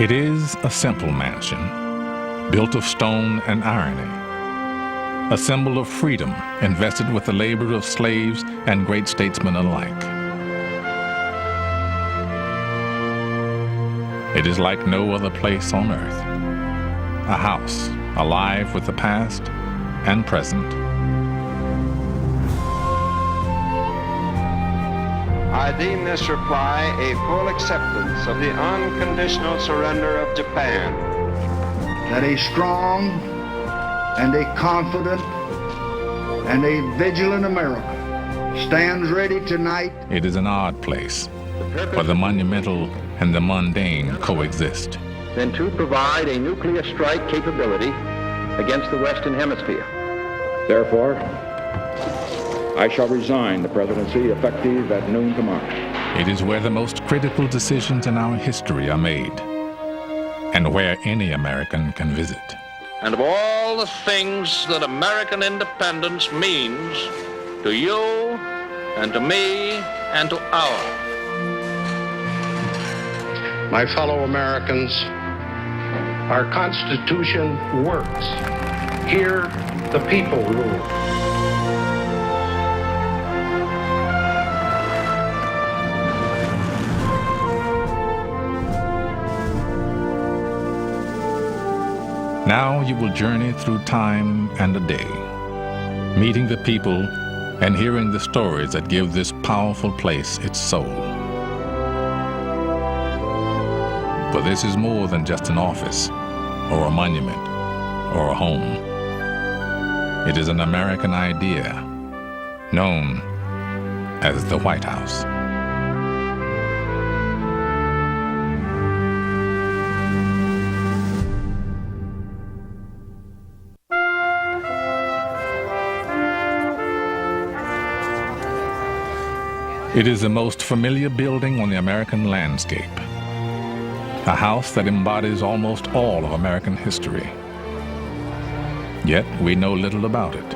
It is a simple mansion, built of stone and irony, a symbol of freedom invested with the labor of slaves and great statesmen alike. It is like no other place on earth, a house alive with the past and present. I deem this reply a full acceptance of the unconditional surrender of Japan. That a strong and a confident and a vigilant America stands ready tonight. It is an odd place where the monumental and the mundane coexist. Then to provide a nuclear strike capability against the Western Hemisphere. Therefore, I shall resign the presidency effective at noon tomorrow. It is where the most critical decisions in our history are made, and where any American can visit. And of all the things that American independence means to you and to me and to our. My fellow Americans, our Constitution works. Here, the people rule. Now you will journey through time and a day, meeting the people and hearing the stories that give this powerful place its soul. For this is more than just an office, or a monument, or a home. It is an American idea, known as the White House. It is the most familiar building on the American landscape, a house that embodies almost all of American history. Yet we know little about it.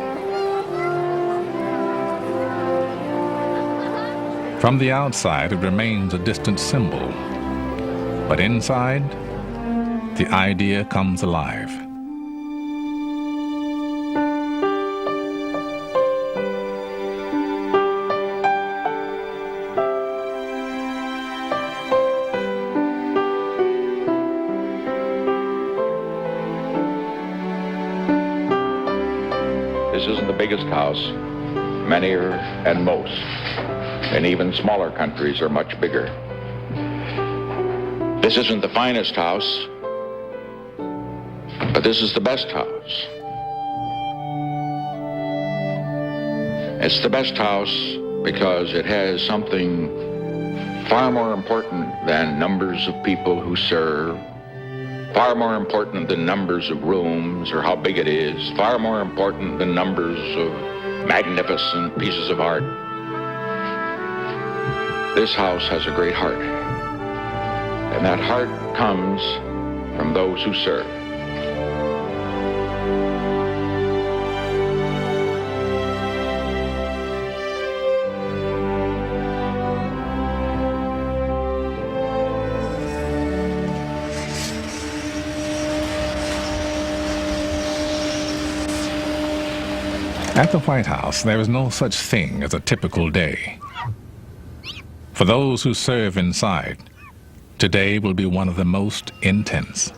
From the outside, it remains a distant symbol, but inside, the idea comes alive. This isn't the biggest house. Many are, and most, and even smaller countries are much bigger. This isn't the finest house, but this is the best house. It's the best house because it has something far more important than numbers of people who serve, far more important than numbers of rooms or how big it is, far more important than numbers of magnificent pieces of art. This house has a great heart, and that heart comes from those who serve. At the White House, there is no such thing as a typical day. For those who serve inside, today will be one of the most intense.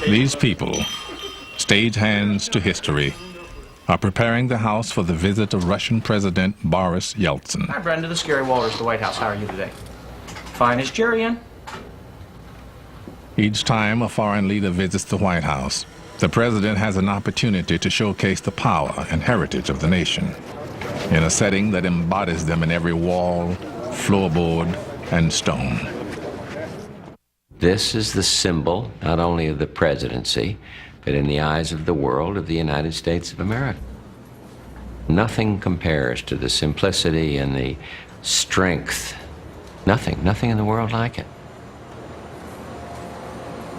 These people, stagehands to history, are preparing the house for the visit of Russian President Boris Yeltsin. Hi, Brenda. This is Gary Walters, the White House. How are you today? Fine. Is Jerry in? Each time a foreign leader visits the White House, the president has an opportunity to showcase the power and heritage of the nation in a setting that embodies them in every wall, floorboard, and stone. This is the symbol not only of the presidency, but in the eyes of the world, of the United States of America. Nothing compares to the simplicity and the strength. Nothing in the world like it.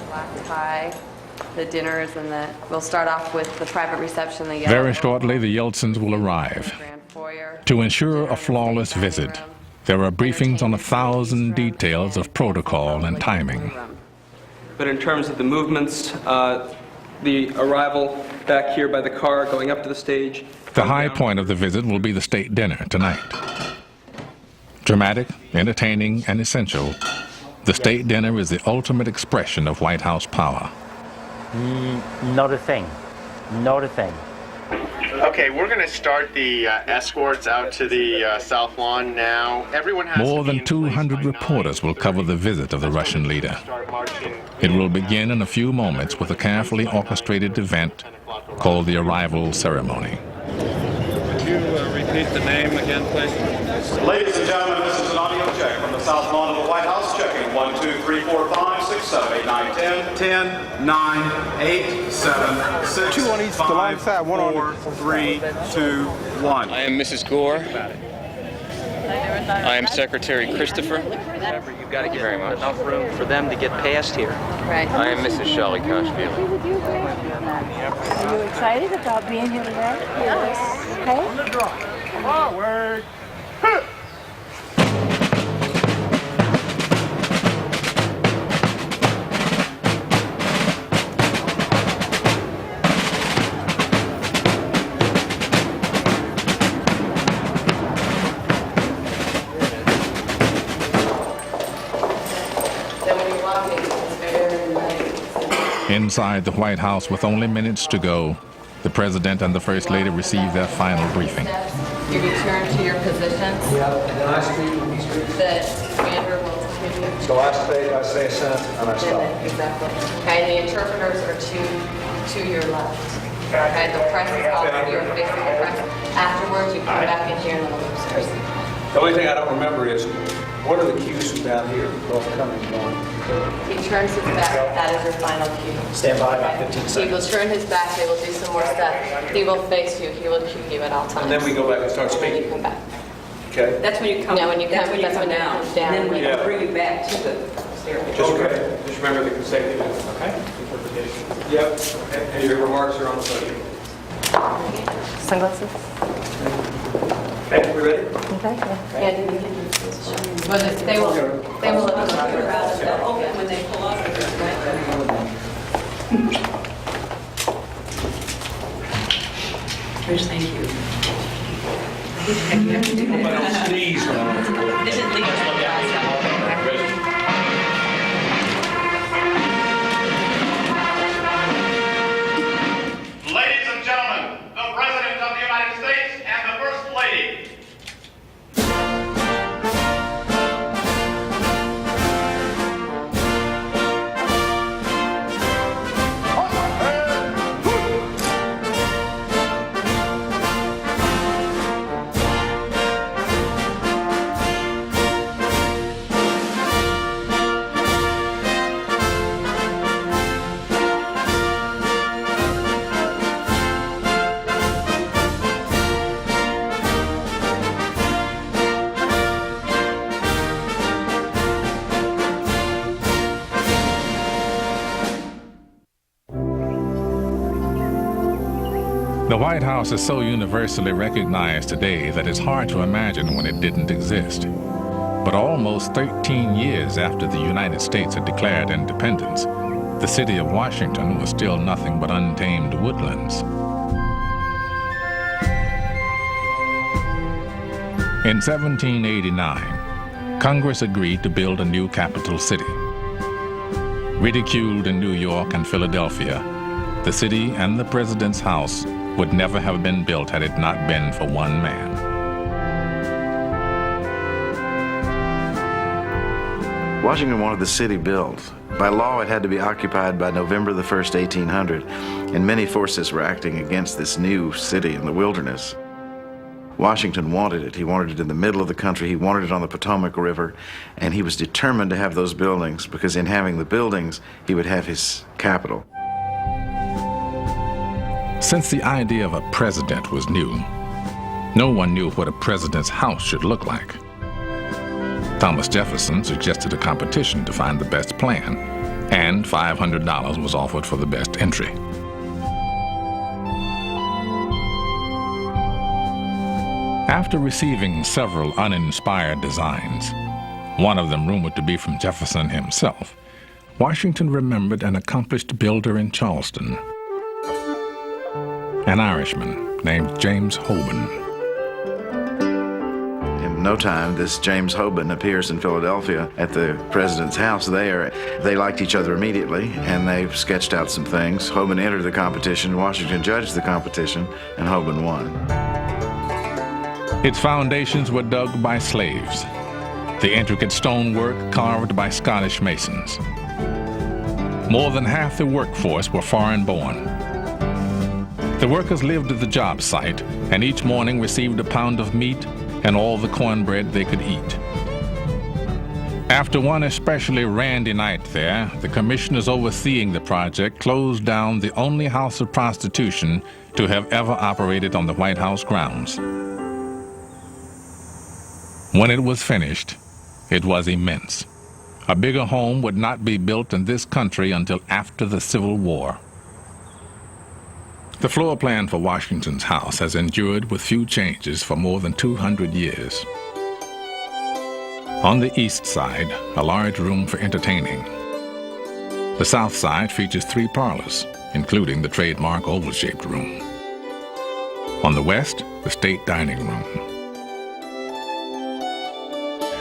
Black tie, the dinners, and we'll start off with the private reception. Very shortly, the Yeltsins will arrive. To ensure a flawless visit, There are briefings on 1,000 details of protocol and timing. But in terms of the movements, the arrival back here by the car, going up to the stage. The high point of the visit will be the state dinner tonight. Dramatic, entertaining, and essential, the state dinner is the ultimate expression of White House power. Not a thing. Not a thing. Okay, we're going to start the escorts out to the South Lawn now. Everyone has More than 200 reporters will cover the visit of the Russian leader. It will begin in a few moments with a carefully orchestrated event called the arrival ceremony. Could you repeat the name again, please? Ladies and gentlemen, this is an audio check from the South Lawn of the White House. Checking 1, 2, 3, 4, 5, 6, 7, 8, 9, 10. 10, 9, 8, 7, 6, 2 on each, 5, the long side, 1 on 4, 3, 2, 1. I am Mrs. Gore. I am Secretary Christopher. You've got to give enough room for them to get past here. Right. I am Mrs. Shelley Koshvili. Are you excited about being here today? Yes. Okay. Forward. Inside the White House, with only minutes to go, the President and the First Lady receive their final briefing. You return to your positions. Yeah, and then I speak when he speaks. The commander will continue. So I say assent, and I stop. Exactly. Okay, and the interpreters are to your left. Okay, the press is off. You're facing the press. Afterwards, you come back in here and then upstairs. The only thing I don't remember is, what are the cues from down here, both coming and going? He turns his back. That is your final cue. Stand by about 15 He seconds. will turn his back. They will do some more stuff. He will face you. He will cue you at all times. And then we go back and start And then you speaking. come back. Okay? That's when you come. Yeah, when you come, That's when you come down. comes down. And then we Yeah. bring you back to the stairway. Just remember the consecutive, okay? Interpretation. Yep. And your remarks are on the podium. Sunglasses. Okay, we ready? Okay. And they will let us know. Okay, when they pull up. Rich, thank you. You have to do that. Sneeze. This is legal. Ladies and gentlemen, the President of the United States and the First Lady. The White House is so universally recognized today that it's hard to imagine when it didn't exist. But almost 13 years after the United States had declared independence, the city of Washington was still nothing but untamed woodlands. In 1789, Congress agreed to build a new capital city. Ridiculed in New York and Philadelphia, the city and the president's house would never have been built had it not been for one man. Washington wanted the city built. By law, it had to be occupied by November the 1st, 1800, and many forces were acting against this new city in the wilderness. Washington wanted it. He wanted it in the middle of the country. He wanted it on the Potomac River, and he was determined to have those buildings because in having the buildings, he would have his capital. Since the idea of a president was new, no one knew what a president's house should look like. Thomas Jefferson suggested a competition to find the best plan, and $500 was offered for the best entry. After receiving several uninspired designs, one of them rumored to be from Jefferson himself, Washington remembered an accomplished builder in Charleston, an Irishman named James Hoban. In no time, this James Hoban appears in Philadelphia at the president's house there. They liked each other immediately, and they sketched out some things. Hoban entered the competition, Washington judged the competition, and Hoban won. Its foundations were dug by slaves, the intricate stonework carved by Scottish masons. More than half the workforce were foreign-born. The workers lived at the job site and each morning received a pound of meat and all the cornbread they could eat. After one especially randy night there, the commissioners overseeing the project closed down the only house of prostitution to have ever operated on the White House grounds. When it was finished, it was immense. A bigger home would not be built in this country until after the Civil War. The floor plan for Washington's house has endured with few changes for more than 200 years. On the east side, a large room for entertaining. The south side features 3 parlors, including the trademark oval-shaped room. On the west, the state dining room.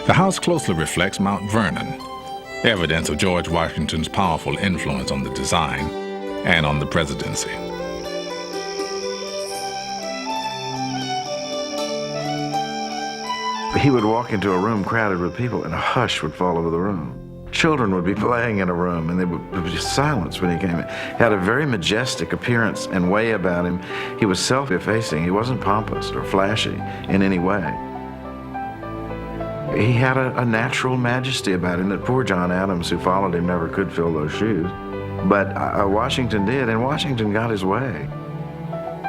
The house closely reflects Mount Vernon, evidence of George Washington's powerful influence on the design and on the presidency. He would walk into a room crowded with people and a hush would fall over the room. Children would be playing in a room and there would be silence when he came in. He had a very majestic appearance and way about him. He was self-effacing. He wasn't pompous or flashy in any way. He had a natural majesty about him that poor John Adams, who followed him, never could fill those shoes. But Washington did, and Washington got his way.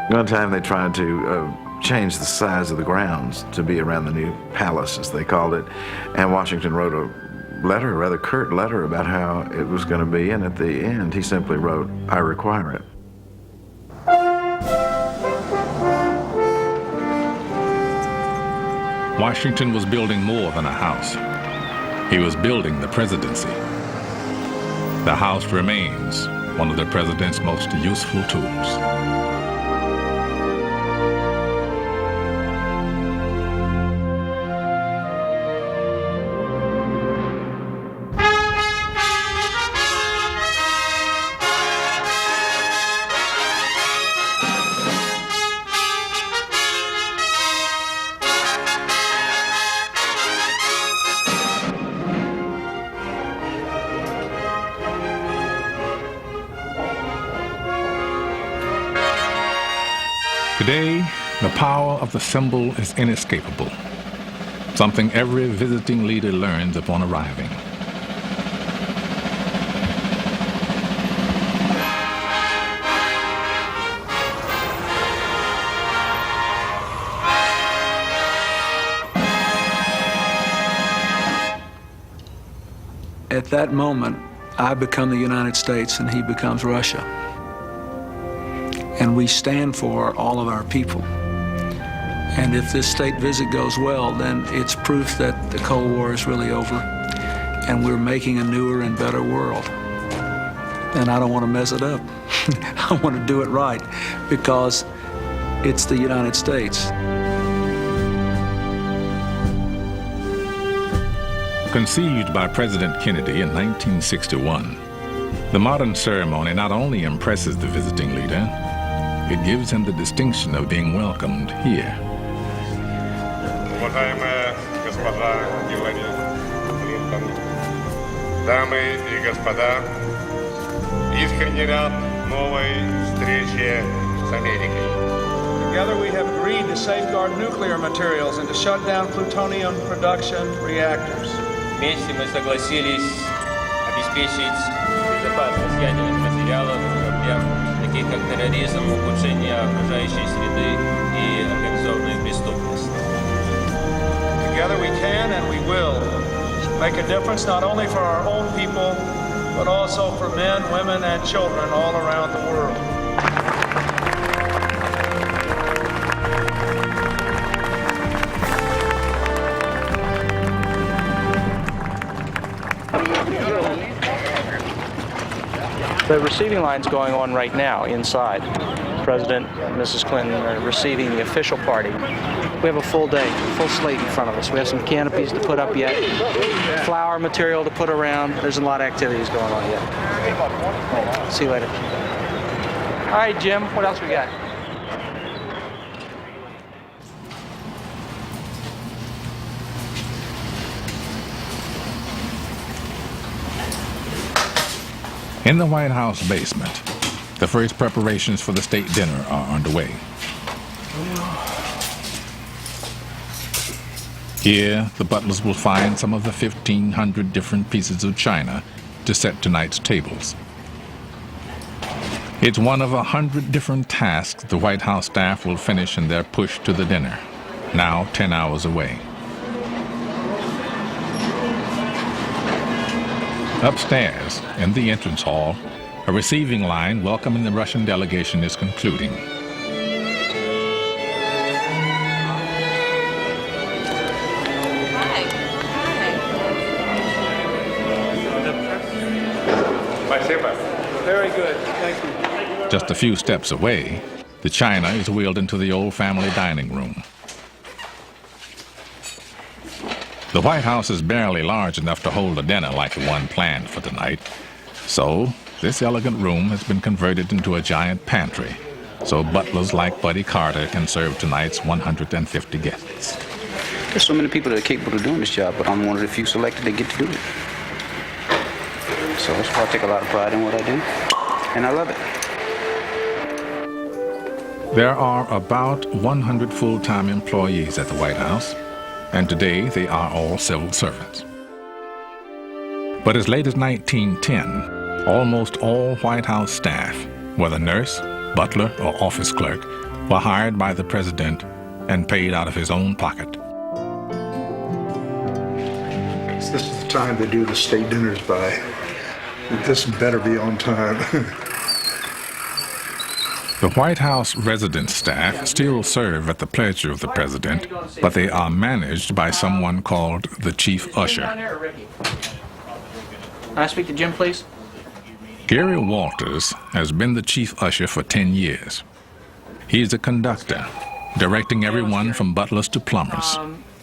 One time they tried to change the size of the grounds to be around the new palace, as they called it, and Washington wrote a letter, a rather curt letter, about how it was going to be, and at the end he simply wrote, "I require it." Washington was building more than a house. He was building the presidency. The house remains one of the president's most useful tools. Today, the power of the symbol is inescapable, something every visiting leader learns upon arriving. At that moment, I become the United States and he becomes Russia. And we stand for all of our people. And if this state visit goes well, then it's proof that the Cold War is really over and we're making a newer and better world. And I don't want to mess it up. I want to do it right because it's the United States. Conceived by President Kennedy in 1961, the modern ceremony not only impresses the visiting leader, it gives him the distinction of being welcomed here. Уважаемые господа Гиллари Клинтон, дамы и господа, искренне рад новой встрече с Америкой. Together we have agreed to safeguard nuclear materials and to shut down plutonium production reactors. Вместе мы согласились обеспечить безопасность ядерных материалов для таких как терроризм, ухудшение окружающей среды и организованная преступность. Together we can and we will make a difference not only for our own people, but also for men, women, and children all around the world. The receiving line's going on right now inside. President and Mrs. Clinton are receiving the official party. We have a full day, full slate in front of us. We have some canopies to put up yet, flower material to put around. There's a lot of activities going on yet. See you later. All right, Jim, what else we got? In the White House basement, the first preparations for the state dinner are underway. Here, the butlers will find some of the 1,500 different pieces of china to set tonight's tables. It's one of 100 different tasks the White House staff will finish in their push to the dinner, now 10 hours away. Upstairs, in the entrance hall, a receiving line welcoming the Russian delegation is concluding. Very good. Thank you. Just a few steps away, the china is wheeled into the old family dining room. The White House is barely large enough to hold a dinner like the one planned for tonight. So, this elegant room has been converted into a giant pantry, so butlers like Buddy Carter can serve tonight's 150 guests. There's so many people that are capable of doing this job, but I'm one of the few selected that get to do it. So that's why I take a lot of pride in what I do, and I love it. There are about 100 full-time employees at the White House, and today they are all civil servants. But as late as 1910, almost all White House staff, whether nurse, butler, or office clerk, were hired by the president and paid out of his own pocket. This is the time they do the state dinners by. This better be on time. The White House resident staff still serve at the pleasure of the president, but they are managed by someone called the chief usher. Can I speak to Jim, please? Gary Walters has been the chief usher for 10 years. He's a conductor, directing everyone from butlers to plumbers,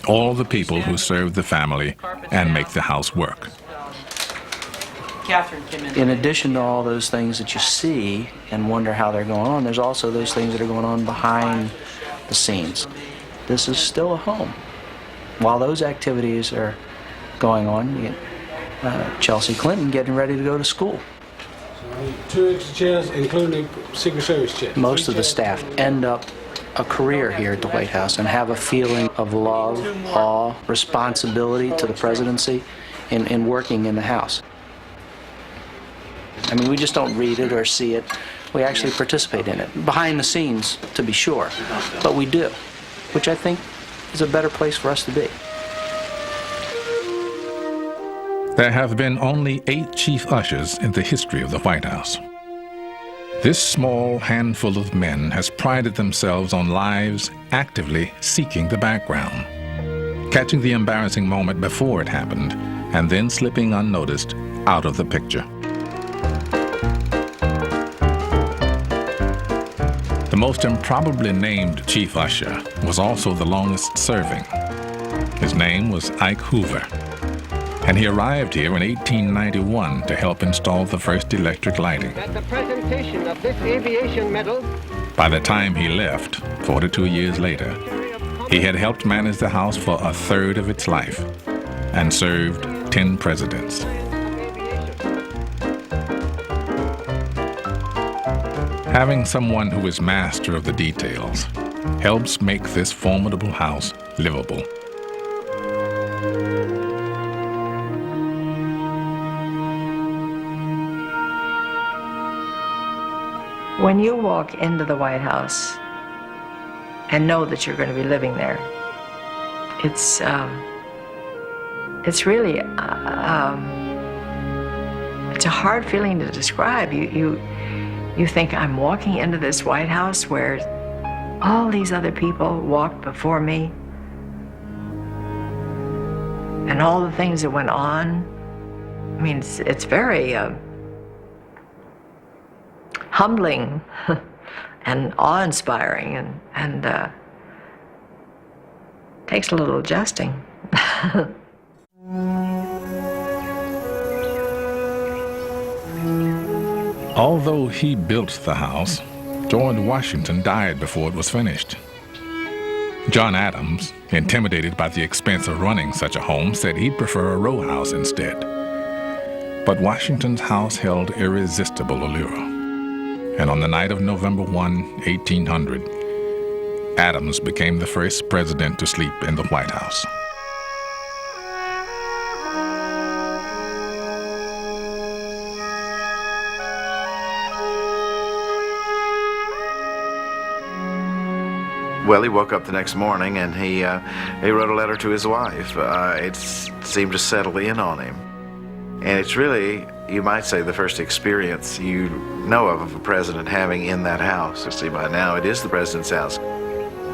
all the people who serve the family and make the house work. In addition to all those things that you see and wonder how they're going on, there's also those things that are going on behind the scenes. This is still a home. While those activities are going on, you get Chelsea Clinton getting ready to go to school. 2 extra chairs, including Secret Service chairs. Most of the staff end up a career here at the White House and have a feeling of love, awe, responsibility to the presidency in working in the House. I mean, we just don't read it or see it. We actually participate in it. Behind the scenes, to be sure, but we do, which I think is a better place for us to be. There have been only 8 chief ushers in the history of the White House. This small handful of men has prided themselves on lives actively seeking the background, catching the embarrassing moment before it happened, and then slipping unnoticed out of the picture. The most improbably named chief usher was also the longest serving. His name was Ike Hoover, and he arrived here in 1891 to help install the first electric lighting. At the presentation of this aviation medal, by the time he left, 42 years later, he had helped manage the House for a third of its life and served 10 presidents. Having someone who is master of the details helps make this formidable house livable. When you walk into the White House and know that you're going to be living there, it's really it's a hard feeling to describe. You think, I'm walking into this White House where all these other people walked before me, and all the things that went on. I mean, it's very humbling and awe-inspiring, and takes a little adjusting. Although he built the house, George Washington died before it was finished. John Adams, intimidated by the expense of running such a home, said he'd prefer a row house instead. But Washington's house held irresistible allure. And on the night of November 1, 1800, Adams became the first president to sleep in the White House. Well, he woke up the next morning and he wrote a letter to his wife. It seemed to settle in on him. And it's really, you might say, the first experience you know of a president having in that house. You see, by now it is the president's house.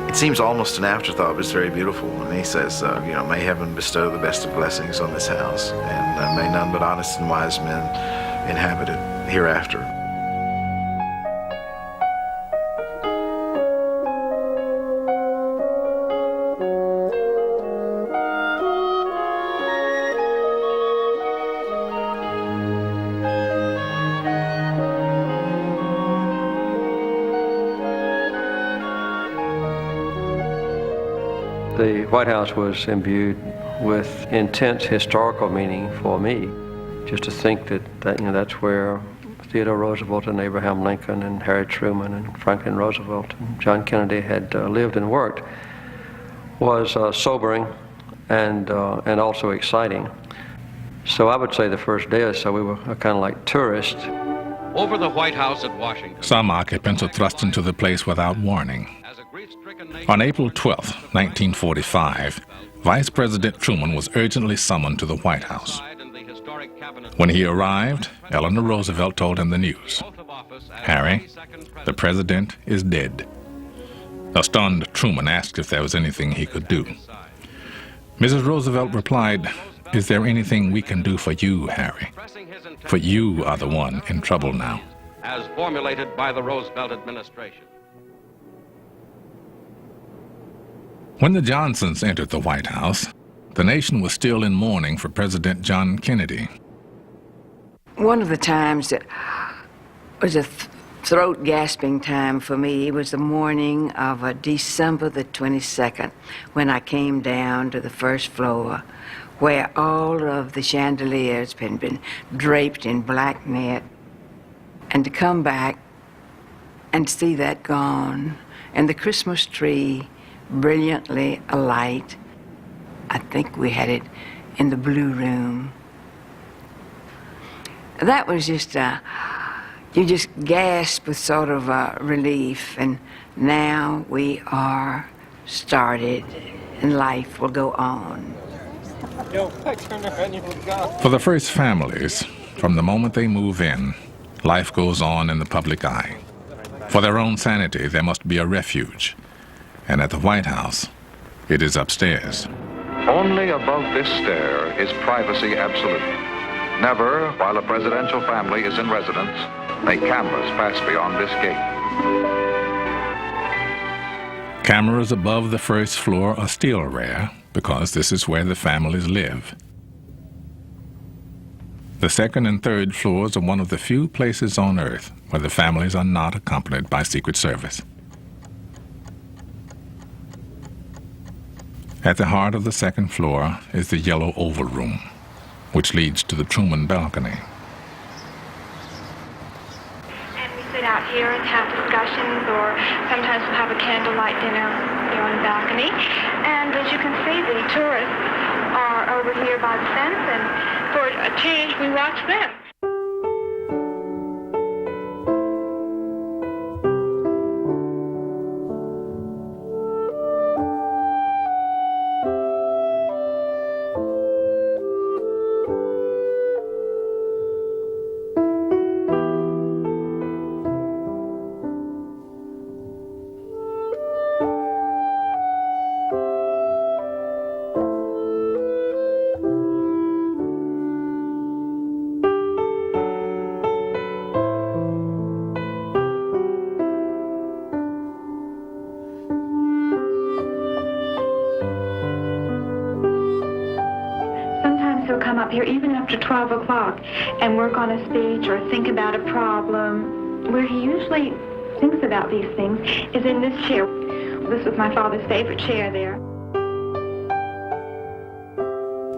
It seems almost an afterthought, but it's very beautiful. And he says, may heaven bestow the best of blessings on this house, and may none but honest and wise men inhabit it hereafter. The White House was imbued with intense historical meaning for me. Just to think that that's where Theodore Roosevelt and Abraham Lincoln and Harry Truman and Franklin Roosevelt and John Kennedy had lived and worked was sobering and also exciting. So I would say the first day or so we were kind of like tourists. Over the White House at Washington. Some occupants were thrust into the place without warning. On April 12, 1945, Vice President Truman was urgently summoned to the White House. When he arrived, Eleanor Roosevelt told him the news. "Harry, the president is dead." A stunned Truman asked if there was anything he could do. Mrs. Roosevelt replied, "Is there anything we can do for you, Harry? For you are the one in trouble now." As formulated by the Roosevelt administration. When the Johnsons entered the White House, the nation was still in mourning for President John Kennedy. One of the times that was a throat-gasping time for me was the morning of December the 22nd, when I came down to the first floor, where all of the chandeliers had been draped in black net, and to come back and see that gone, and the Christmas tree brilliantly alight. I think we had it in the Blue Room. That was just, you just gasp with sort of relief, and now we are started, and life will go on. For the first families, from the moment they move in, life goes on in the public eye. For their own sanity, there must be a refuge. And at the White House, it is upstairs. Only above this stair is privacy absolute. Never, while a presidential family is in residence, may cameras pass beyond this gate. Cameras above the first floor are still rare because this is where the families live. The second and third floors are one of the few places on Earth where the families are not accompanied by Secret Service. At the heart of the second floor is the yellow oval room, which leads to the Truman balcony. And we sit out here and have discussions, or sometimes we'll have a candlelight dinner here on the balcony. And as you can see, the tourists are over here by the fence, and for a change, we watch them. here even up to 12 o'clock and work on a speech or think about a problem. Where he usually thinks about these things is in this chair. This was my father's favorite chair there.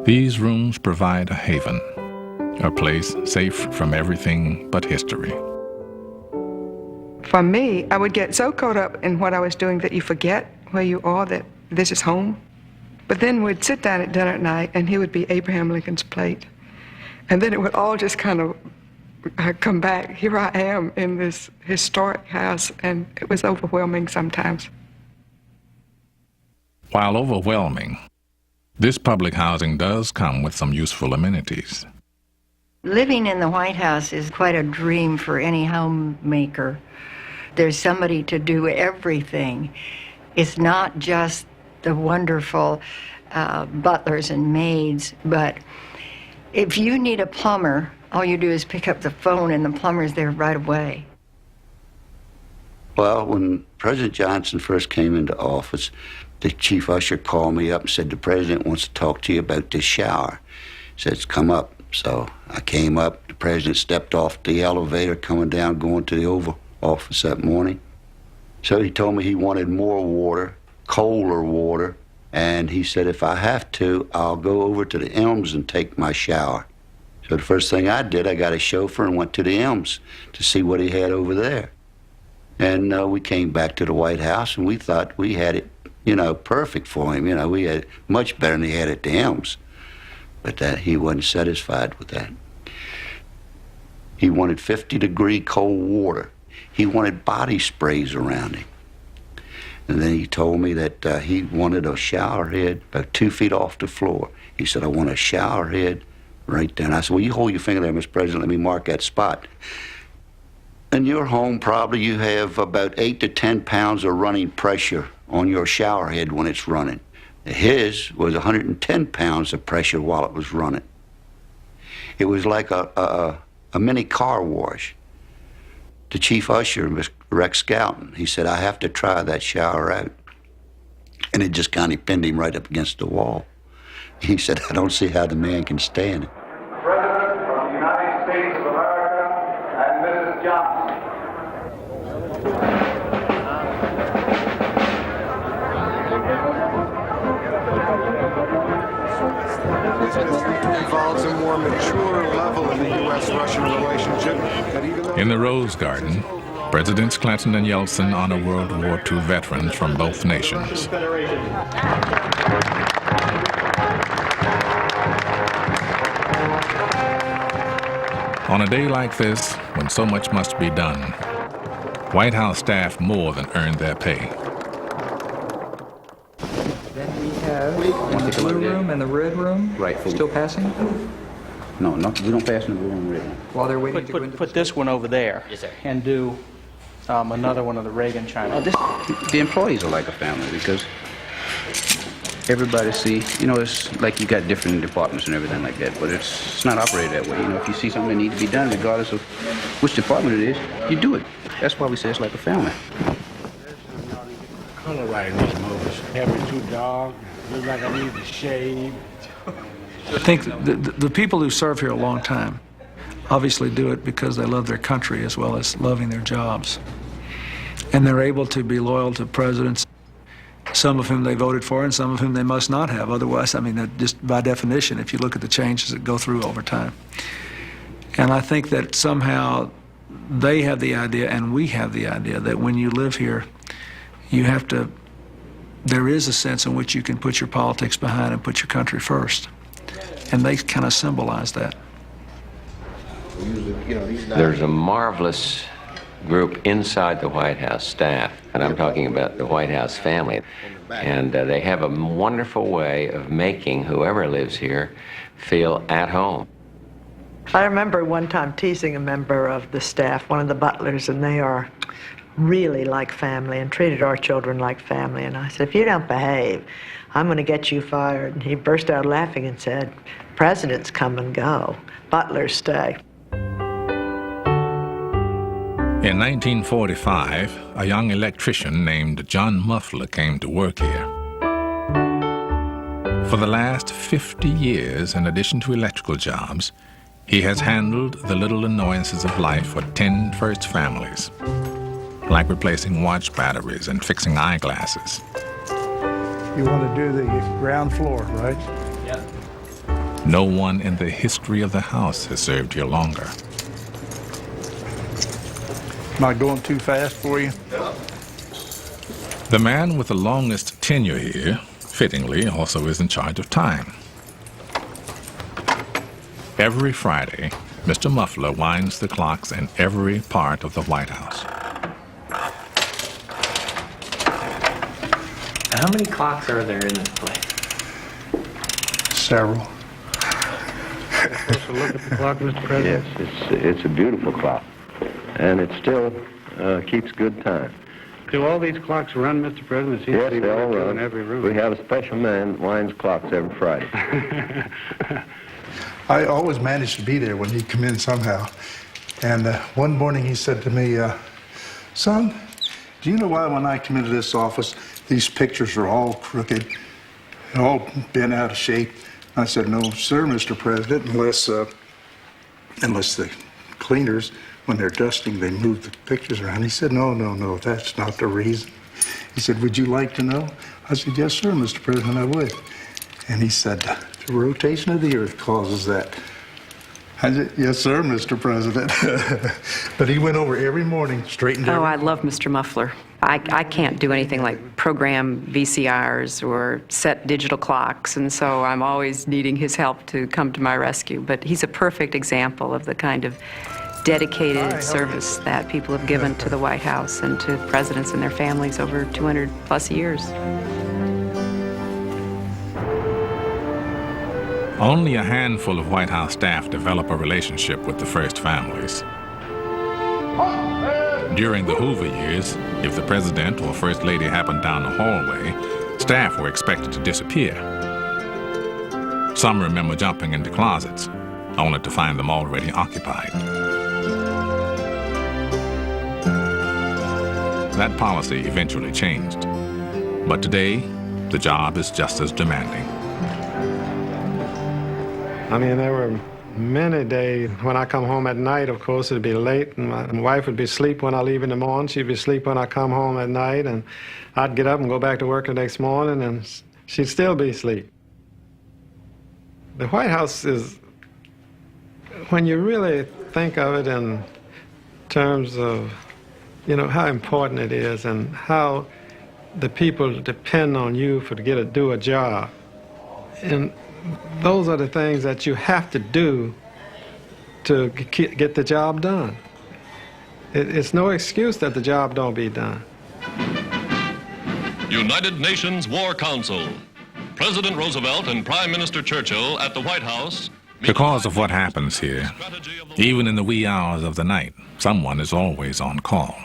These rooms provide a haven, a place safe from everything but history. For me, I would get so caught up in what I was doing that you forget where you are, that this is home. But then we'd sit down at dinner at night, and here would be Abraham Lincoln's plate. And then it would all just kind of come back. Here I am in this historic house, and it was overwhelming sometimes. While overwhelming, this public housing does come with some useful amenities. Living in the White House is quite a dream for any homemaker. There's somebody to do everything. It's not just the wonderful butlers and maids, but if you need a plumber, all you do is pick up the phone and the plumber's there right away. Well, when President Johnson first came into office, the chief usher called me up and said, the president wants to talk to you about this shower. He said, come up. So I came up. The president stepped off the elevator coming down, going to the Oval Office that morning. So he told me he wanted more water, colder water, and he said, if I have to, I'll go over to the Elms and take my shower. So the first thing I did, I got a chauffeur and went to the Elms to see what he had over there. And we came back to the White House, and we thought we had it, perfect for him. We had it much better than he had at the Elms. But that he wasn't satisfied with that. He wanted 50-degree cold water. He wanted body sprays around him. And then he told me that he wanted a shower head about 2 feet off the floor. He said, I want a shower head right there. And I said, well, you hold your finger there, Mr. President, let me mark that spot. In your home, probably you have about 8 to 10 pounds of running pressure on your shower head when it's running. His was 110 pounds of pressure while it was running. It was like a mini car wash. The chief usher, Mr. Rex Scouten, he said, I have to try that shower out. And it just kind of pinned him right up against the wall. He said, I don't see how the man can stand it. President of the United States of America and Mrs. Johnson. Involves a more mature level in the U.S.-Russian relationship. In the Rose Garden, Presidents Clinton and Yeltsin honor World War II veterans from both nations. On a day like this, when so much must be done, White House staff more than earned their pay. Then we have the blue room and the red room. Right. Still passing? No, we don't pass in the blue and red. While they're waiting to go into Put this one over there. Yes, sir. And do another one of the Reagan China. The employees are like a family because everybody see, it's like you got different departments and everything like that, but it's not operated that way. If you see something that needs to be done, regardless of which department it is, you do it. That's why we say it's like a family. Color right in these movies. Having 2 dogs, look like I need to shave. I think the people who serve here a long time obviously do it because they love their country as well as loving their jobs. And they're able to be loyal to presidents, some of whom they voted for and some of whom they must not have. Otherwise, just by definition, if you look at the changes that go through over time. And I think that somehow they have the idea and we have the idea that when you live here, there is a sense in which you can put your politics behind and put your country first. And they kind of symbolize that. There's a marvelous group inside the White House staff, and I'm talking about the White House family. And they have a wonderful way of making whoever lives here feel at home. I remember one time teasing a member of the staff, one of the butlers, and they are really like family and treated our children like family. And I said, if you don't behave, I'm going to get you fired. And he burst out laughing and said, presidents come and go, butlers stay. In 1945, a young electrician named John Muffler came to work here. For the last 50 years, in addition to electrical jobs, he has handled the little annoyances of life for 10 first families, like replacing watch batteries and fixing eyeglasses. You want to do the ground floor, right? Yeah. No one in the history of the house has served here longer. Am I going too fast for you? The man with the longest tenure here, fittingly, also is in charge of time. Every Friday, Mr. Muffler winds the clocks in every part of the White House. How many clocks are there in this place? Several. Supposed to look at the clock, Mr. President? Yes, it's a beautiful clock, and it still keeps good time. Do all these clocks run, Mr. President? Yes, they all run. In every room. We have a special man that winds clocks every Friday. I always managed to be there when he'd come in somehow. And one morning he said to me, son, do you know why when I come into this office, these pictures are all crooked, all bent out of shape? I said, no, sir, Mr. President, unless the cleaners, when they're dusting, they move the pictures around. He said, no, that's not the reason. He said, would you like to know? I said, yes, sir, Mr. President, I would. And he said, the rotation of the earth causes that. I said, yes, sir, Mr. President. But he went over every morning, straightened Oh, I love Mr. Muffler. I can't do anything like program VCRs or set digital clocks, and so I'm always needing his help to come to my rescue. But he's a perfect example of the kind of dedicated service that people have given to the White House and to presidents and their families over 200 plus years. Only a handful of White House staff develop a relationship with the first families. During the Hoover years, if the president or first lady happened down the hallway, staff were expected to disappear. Some remember jumping into closets, only to find them already occupied. That policy eventually changed, but today, the job is just as demanding. I mean, there were many days when I come home at night, of course, it'd be late, and my wife would be asleep when I leave in the morning. She'd be asleep when I come home at night, and I'd get up and go back to work the next morning, and she'd still be asleep. The White House is, when you really think of it in terms of, you know, how important it is and how the people depend on you to do a job. And those are the things that you have to do to get the job done. It's no excuse that the job don't be done. United Nations War Council. President Roosevelt and Prime Minister Churchill at the White House. Because of what happens here, even in the wee hours of the night, someone is always on call.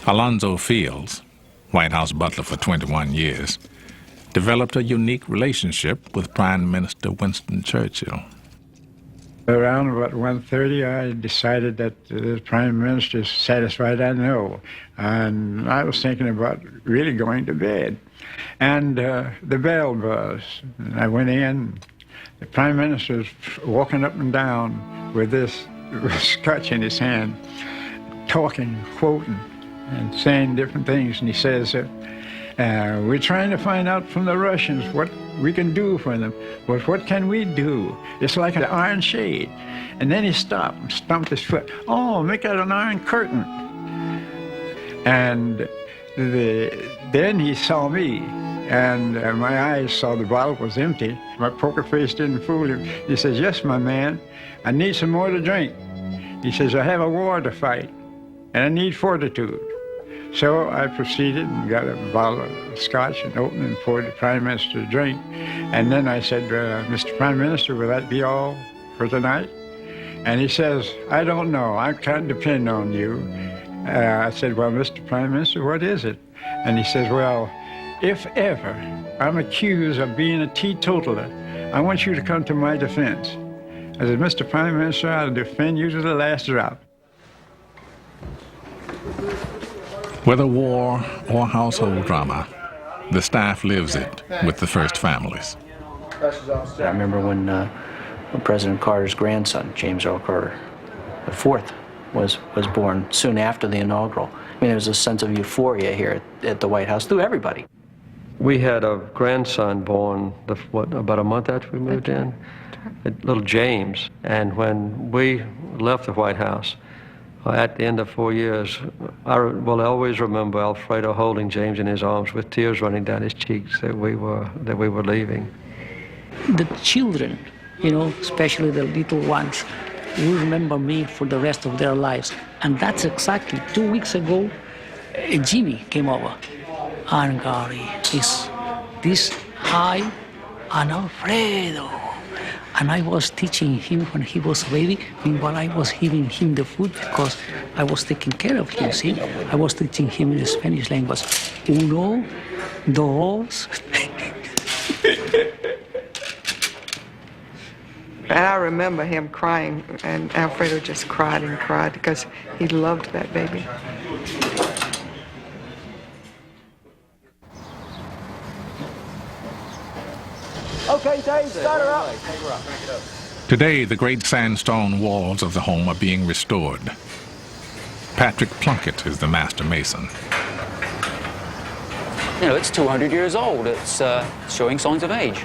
Alonzo Fields, White House butler for 21 years, developed a unique relationship with Prime Minister Winston Churchill. Around about 1:30, I decided that the Prime Minister is satisfied, I know. And I was thinking about really going to bed. And the bell buzzed. And I went in. The Prime Minister was walking up and down with this scotch in his hand, talking, quoting, and saying different things. And he says, we're trying to find out from the Russians what we can do for them. But what can we do? It's like an iron shade. And then he stopped and stomped his foot. Oh, make that an iron curtain. And then he saw me. And my eyes saw the bottle was empty. My poker face didn't fool him. He says, yes, my man, I need some more to drink. He says, I have a war to fight, and I need fortitude. So I proceeded and got a bottle of scotch and opened and poured the Prime Minister a drink. And then I said, Mr. Prime Minister, will that be all for tonight? And he says, I don't know. I can't depend on you. I said, well, Mr. Prime Minister, what is it? And he says, well, if ever I'm accused of being a teetotaler, I want you to come to my defense. I said, Mr. Prime Minister, I'll defend you to the last drop. Whether war or household drama, the staff lives it with the first families. I remember when President Carter's grandson, James Earl Carter, the fourth, was born soon after the inaugural. I mean, there was a sense of euphoria here at the White House through everybody. We had a grandson born, about a month after we moved in, little James. And when we left the White House, at the end of 4 years, I will always remember Alfredo holding James in his arms with tears running down his cheeks that we were leaving. The children, you know, especially the little ones, will remember me for the rest of their lives. And that's exactly 2 weeks ago, Jimmy came over. And Gary is this high, and Alfredo. And I was teaching him when he was a baby. Meanwhile, I was giving him the food because I was taking care of him, see? I was teaching him in the Spanish language. Uno, dos. And I remember him crying, and Alfredo just cried and cried because he loved that baby. Okay, Dave, start her up. Today, the great sandstone walls of the home are being restored. Patrick Plunkett is the master mason. You know, it's 200 years old. It's showing signs of age.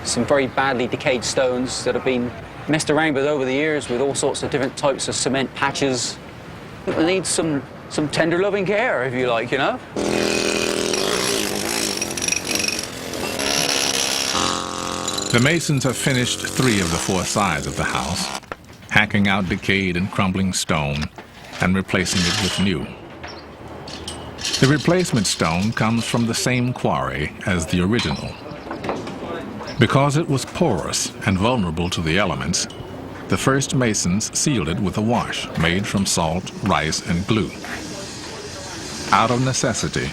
Some very badly decayed stones that have been messed around with over the years with all sorts of different types of cement patches. It needs some tender loving care, if you like, you know? The masons have finished 3 of the 4 sides of the house, hacking out decayed and crumbling stone and replacing it with new. The replacement stone comes from the same quarry as the original. Because it was porous and vulnerable to the elements, the first masons sealed it with a wash made from salt, rice, and glue. Out of necessity,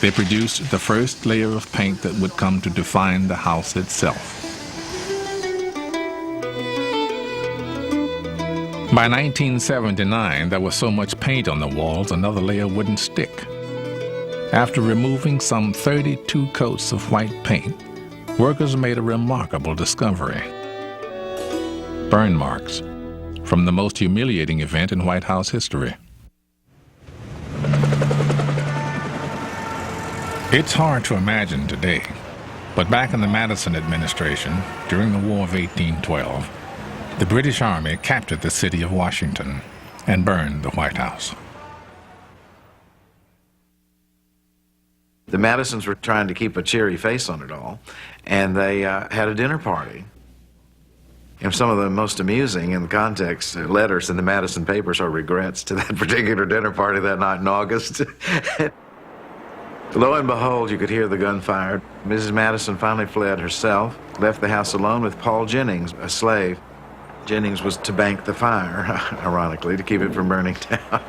they produced the first layer of paint that would come to define the house itself. By 1979, there was so much paint on the walls, another layer wouldn't stick. After removing some 32 coats of white paint, workers made a remarkable discovery. Burn marks from the most humiliating event in White House history. It's hard to imagine today, but back in the Madison administration, during the War of 1812, the British Army captured the city of Washington and burned the White House. The Madisons were trying to keep a cheery face on it all, and they had a dinner party. And some of the most amusing in the context letters in the Madison papers are regrets to that particular dinner party that night in August. Lo and behold, you could hear the gunfire. Mrs. Madison finally fled herself, left the house alone with Paul Jennings, a slave. Jennings was to bank the fire, ironically, to keep it from burning down.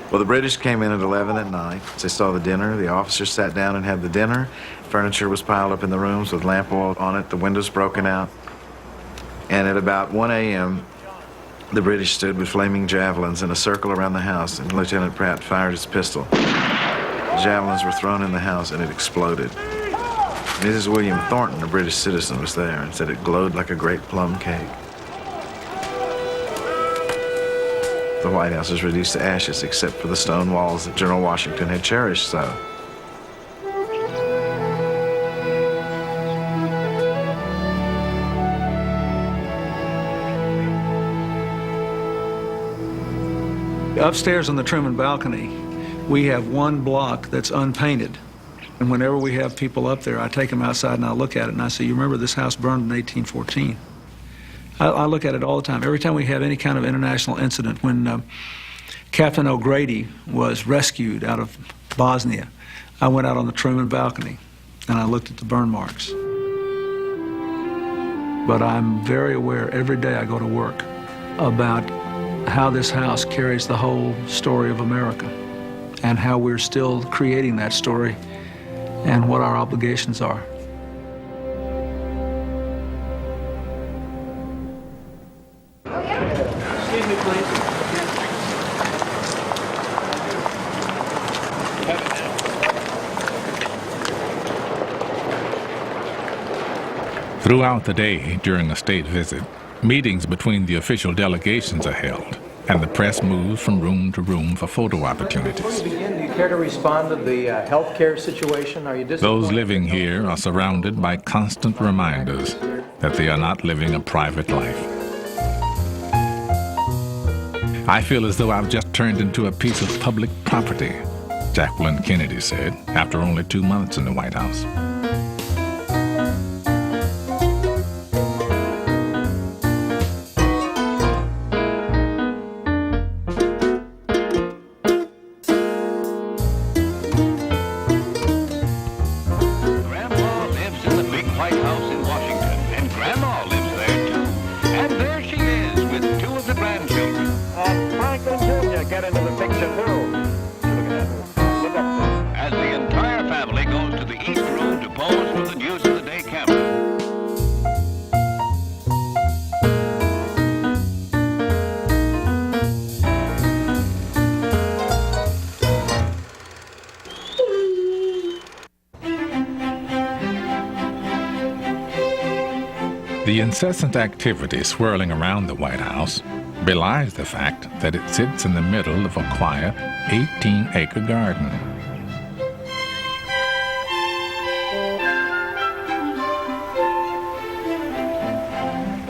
Well, the British came in at 11 at night. They saw the dinner. The officers sat down and had the dinner. Furniture was piled up in the rooms with lamp oil on it. The windows broken out. And at about 1 a.m., the British stood with flaming javelins in a circle around the house, and Lieutenant Pratt fired his pistol. The javelins were thrown in the house, and it exploded. Mrs. William Thornton, a British citizen, was there and said it glowed like a great plum cake. The White House was reduced to ashes except for the stone walls that General Washington had cherished so. Upstairs on the Truman balcony, we have one block that's unpainted. And whenever we have people up there, I take them outside and I look at it and I say, you remember this house burned in 1814? I look at it all the time. Every time we have any kind of international incident, when Captain O'Grady was rescued out of Bosnia, I went out on the Truman balcony and I looked at the burn marks. But I'm very aware every day I go to work about how this house carries the whole story of America and how we're still creating that story and what our obligations are. Excuse me, please. Throughout the day during a state visit, meetings between the official delegations are held, and the press moves from room to room for photo opportunities. Before you begin, do you care to respond to the health care situation? Are you disappointed? Those living here are surrounded by constant reminders that they are not living a private life. I feel as though I've just turned into a piece of public property, Jacqueline Kennedy said after only 2 months in the White House. The incessant activity swirling around the White House belies the fact that it sits in the middle of a quiet 18-acre garden.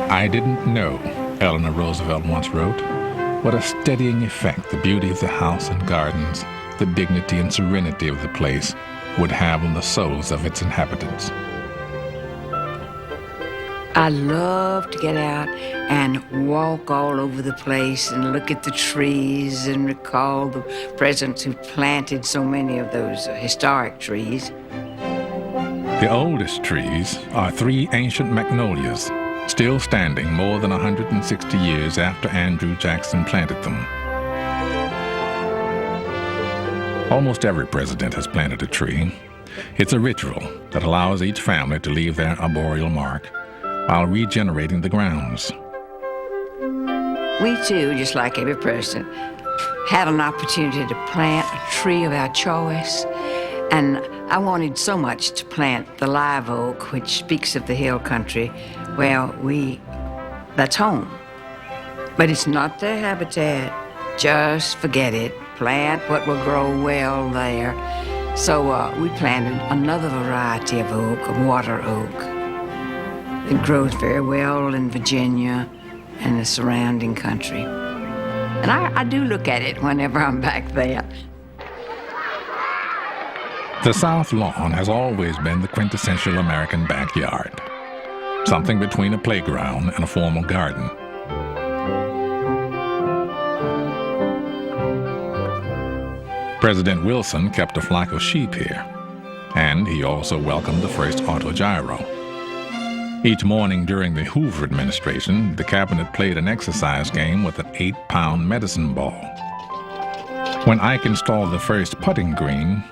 I didn't know, Eleanor Roosevelt once wrote, what a steadying effect the beauty of the house and gardens, the dignity and serenity of the place would have on the souls of its inhabitants. I love to get out and walk all over the place and look at the trees and recall the presidents who planted so many of those historic trees. The oldest trees are 3 ancient magnolias, still standing more than 160 years after Andrew Jackson planted them. Almost every president has planted a tree. It's a ritual that allows each family to leave their arboreal mark while regenerating the grounds. We too, just like every person, had an opportunity to plant a tree of our choice, and I wanted so much to plant the live oak, which speaks of the hill country. Well, that's home. But it's not their habitat. Just forget it. Plant what will grow well there. So we planted another variety of oak, a water oak. It grows very well in Virginia and the surrounding country. And I do look at it whenever I'm back there. The South Lawn has always been the quintessential American backyard, something between a playground and a formal garden. President Wilson kept a flock of sheep here, and he also welcomed the first autogyro. Each morning during the Hoover administration, the cabinet played an exercise game with an 8-pound medicine ball. When Ike installed the first putting green,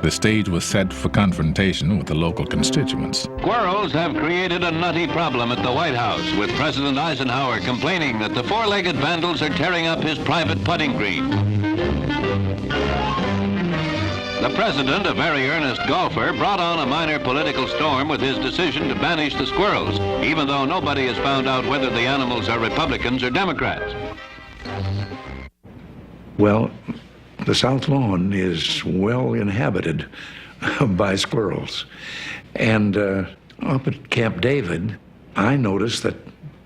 the stage was set for confrontation with the local constituents. Squirrels have created a nutty problem at the White House, with President Eisenhower complaining that the 4-legged vandals are tearing up his private putting green. The president, a very earnest golfer, brought on a minor political storm with his decision to banish the squirrels, even though nobody has found out whether the animals are Republicans or Democrats. Well, the South Lawn is well inhabited by squirrels. And up at Camp David, I noticed that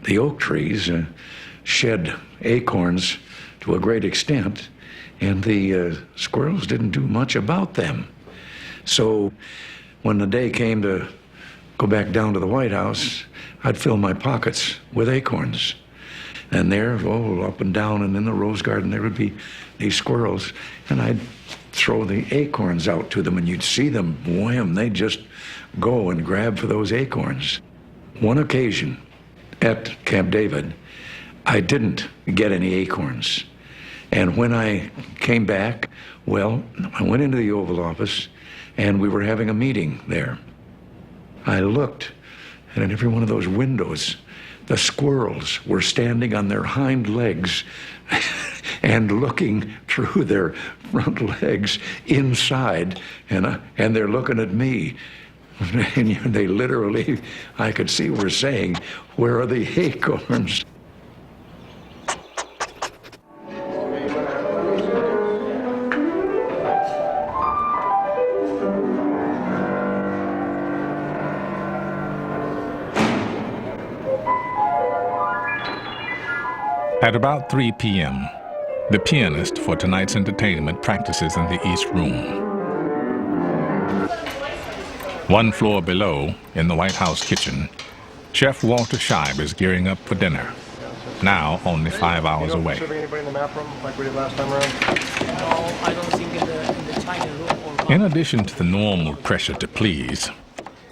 the oak trees shed acorns to a great extent, and the squirrels didn't do much about them. So when the day came to go back down to the White House, I'd fill my pockets with acorns. And there, up and down and in the rose garden, there would be these squirrels, and I'd throw the acorns out to them, and you'd see them, wham, they'd just go and grab for those acorns. One occasion at Camp David, I didn't get any acorns. And when I came back, well, I went into the Oval Office, and we were having a meeting there. I looked, and in every one of those windows, the squirrels were standing on their hind legs and looking through their front legs inside, and they're looking at me. And they literally, I could see were saying, "Where are the acorns?" At about 3 p.m., the pianist for tonight's entertainment practices in the East Room. One floor below, in the White House kitchen, Chef Walter Scheib is gearing up for dinner, now only 5 hours away. Serving anybody in the map room like we did last time around? No, I don't think in the dining room. In addition to the normal pressure to please,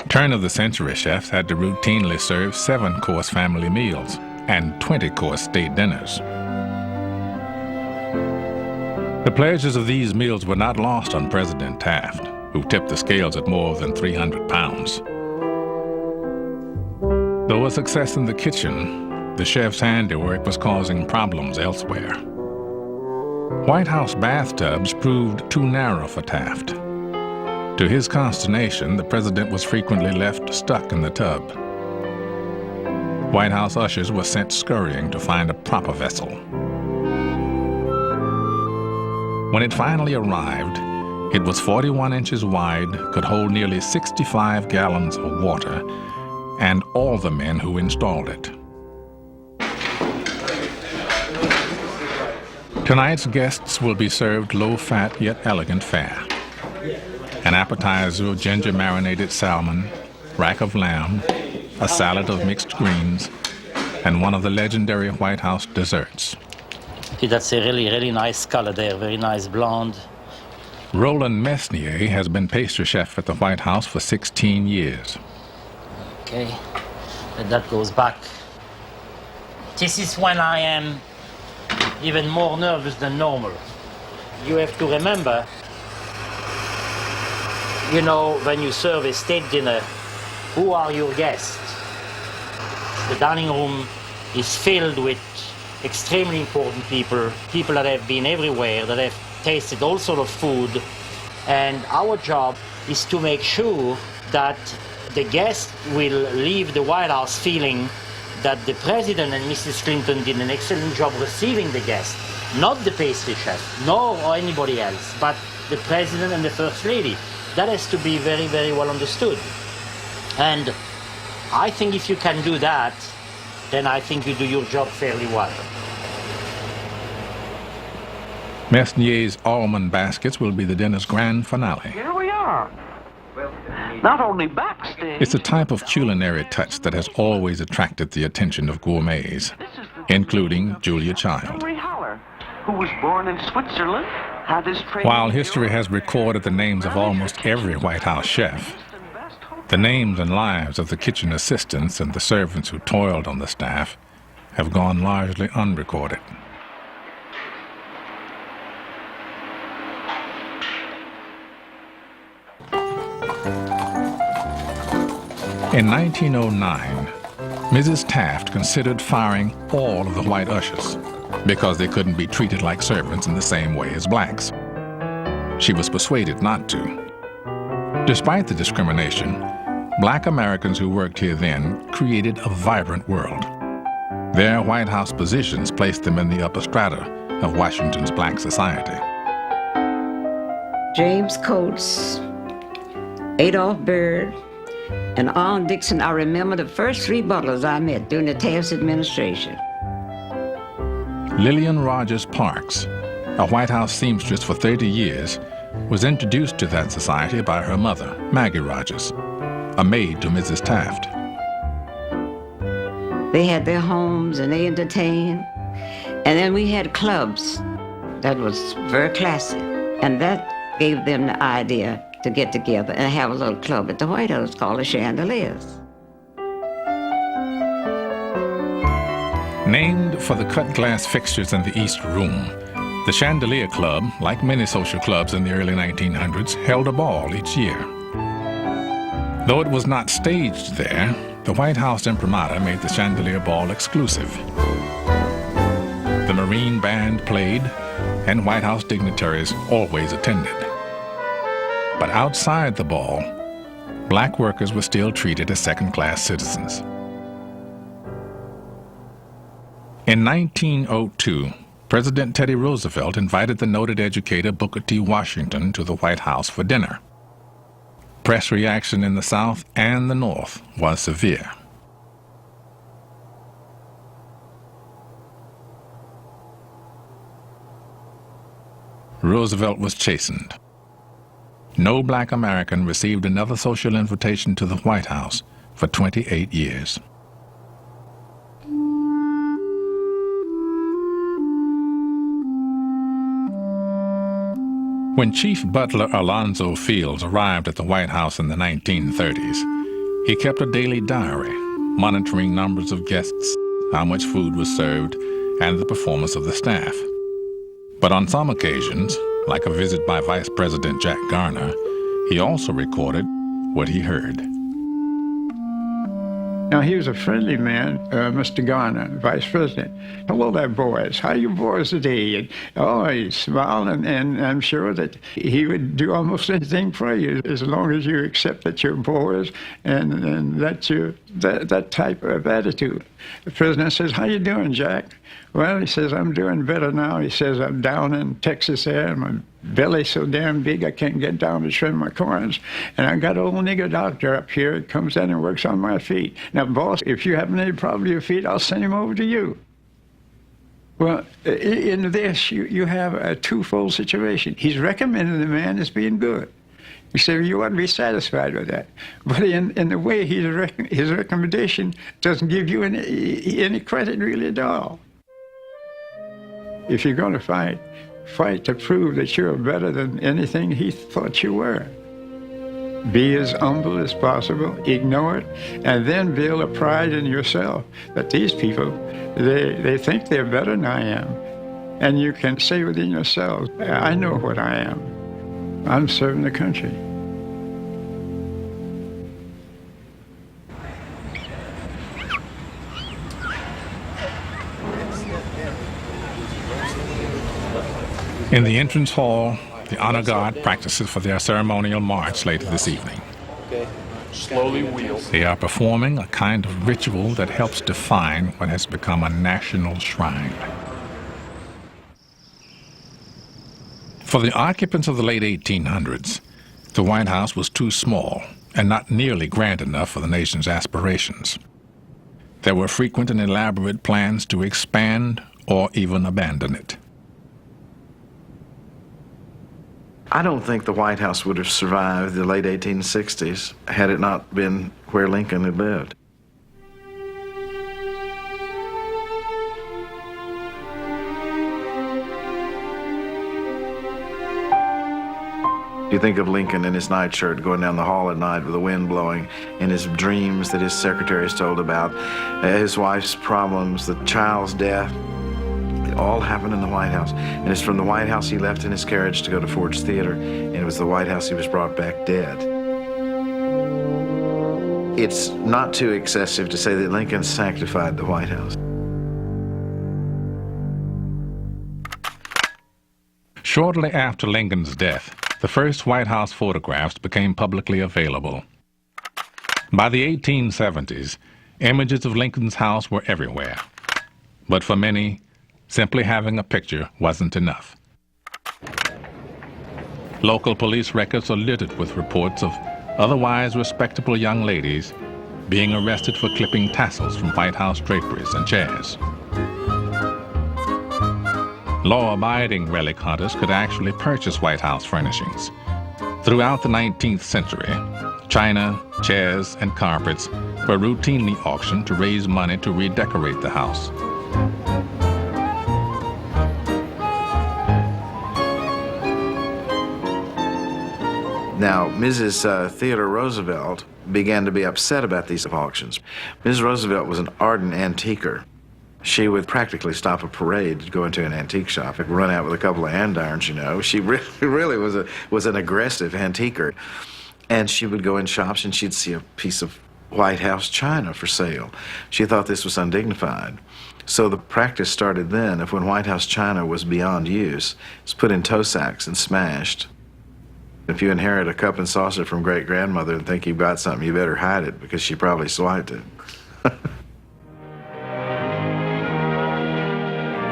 turn-of-the-century chefs had to routinely serve 7-course family meals and 20-course state dinners. The pleasures of these meals were not lost on President Taft, who tipped the scales at more than 300 pounds. Though a success in the kitchen, the chef's handiwork was causing problems elsewhere. White House bathtubs proved too narrow for Taft. To his consternation, the president was frequently left stuck in the tub. White House ushers were sent scurrying to find a proper vessel. When it finally arrived, it was 41 inches wide, could hold nearly 65 gallons of water, and all the men who installed it. Tonight's guests will be served low-fat yet elegant fare. An appetizer of ginger-marinated salmon, rack of lamb, a salad of mixed greens, and one of the legendary White House desserts. That's a really nice color there, very nice blonde. Roland Mesnier has been pastry chef at the White House for 16 years. Okay, and that goes back. This is when I am even more nervous than normal. You have to remember, you know, when you serve a state dinner, who are your guests? The dining room is filled with extremely important people, people that have been everywhere, that have tasted all sorts of food, and our job is to make sure that the guests will leave the White House feeling that the President and Mrs. Clinton did an excellent job receiving the guests, not the pastry chef, nor anybody else, but the President and the First Lady. That has to be very, very well understood. And I think if you can do that, then I think you do your job fairly well. Mesnier's almond baskets will be the dinner's grand finale. Here we are. Not only backstage. It's a type of culinary touch that has always attracted the attention of gourmets, including Julia Child. Who was born in Switzerland, had his training. While history has recorded the names of almost every White House chef, the names and lives of the kitchen assistants and the servants who toiled on the staff have gone largely unrecorded. In 1909, Mrs. Taft considered firing all of the white ushers because they couldn't be treated like servants in the same way as blacks. She was persuaded not to. Despite the discrimination, black Americans who worked here then created a vibrant world. Their White House positions placed them in the upper strata of Washington's black society. James Coates, Adolph Byrd, and Arnold Dixon. I remember the first 3 butlers I met during the Taft administration. Lillian Rogers Parks, a White House seamstress for 30 years, was introduced to that society by her mother, Maggie Rogers, a maid to Mrs. Taft. They had their homes and they entertained. And then we had clubs that was very classy. And that gave them the idea to get together and have a little club at the White House called the Chandeliers. Named for the cut glass fixtures in the East Room, the Chandelier Club, like many social clubs in the early 1900s, held a ball each year. Though it was not staged there, the White House imprimatur made the Chandelier Ball exclusive. The Marine Band played, and White House dignitaries always attended. But outside the ball, black workers were still treated as second-class citizens. In 1902, President Teddy Roosevelt invited the noted educator Booker T. Washington to the White House for dinner. Press reaction in the South and the North was severe. Roosevelt was chastened. No black American received another social invitation to the White House for 28 years. When Chief Butler Alonzo Fields arrived at the White House in the 1930s, he kept a daily diary, monitoring numbers of guests, how much food was served, and the performance of the staff. But on some occasions, like a visit by Vice President Jack Garner, he also recorded what he heard. Now, he was a friendly man, Mr. Garner, Vice President. Hello there, boys. How are you boys today? And, oh, he smiled, and I'm sure that he would do almost anything for you as long as you accept that you're boys and that type of attitude. The President says, how you doing, Jack? Well, he says, I'm doing better now. He says, I'm down in Texas there, and my belly's so damn big I can't get down to trim my corns. And I got an old nigger doctor up here that comes in and works on my feet. Now, boss, if you have any problem with your feet, I'll send him over to you. Well, in this, you have a twofold situation. He's recommending the man as being good. You say, you ought to be satisfied with that. But in the way his recommendation doesn't give you any credit really at all. If you're going to fight to prove that you're better than anything he thought you were. Be as humble as possible, ignore it, and then build a pride in yourself that these people, they think they're better than I am. And you can say within yourself, I know what I am. I'm serving the country. In the entrance hall, the honor guard practices for their ceremonial march later this evening. Okay. Slowly wheel. They are performing a kind of ritual that helps define what has become a national shrine. For the occupants of the late 1800s, the White House was too small and not nearly grand enough for the nation's aspirations. There were frequent and elaborate plans to expand or even abandon it. I don't think the White House would have survived the late 1860s had it not been where Lincoln had lived. You think of Lincoln in his nightshirt going down the hall at night with the wind blowing, in his dreams that his secretaries told about, his wife's problems, the child's death. It all happened in the White House. And it's from the White House he left in his carriage to go to Ford's Theater, and it was the White House he was brought back dead. It's not too excessive to say that Lincoln sanctified the White House. Shortly after Lincoln's death, the first White House photographs became publicly available. By the 1870s, images of Lincoln's house were everywhere. But for many, simply having a picture wasn't enough. Local police records are littered with reports of otherwise respectable young ladies being arrested for clipping tassels from White House draperies and chairs. Law-abiding relic hunters could actually purchase White House furnishings. Throughout the 19th century, china, chairs, and carpets were routinely auctioned to raise money to redecorate the house. Now, Mrs. Theodore Roosevelt began to be upset about these auctions. Mrs. Roosevelt was an ardent antiquer. She would practically stop a parade to go into an antique shop and run out with a couple of andirons, you know. She really was an aggressive antiquer. And she would go in shops and she'd see a piece of White House china for sale. She thought this was undignified. So the practice started then of when White House china was beyond use, it's put in tow sacks and smashed. If you inherit a cup and saucer from great-grandmother and think you've got something, you better hide it because she probably swiped it.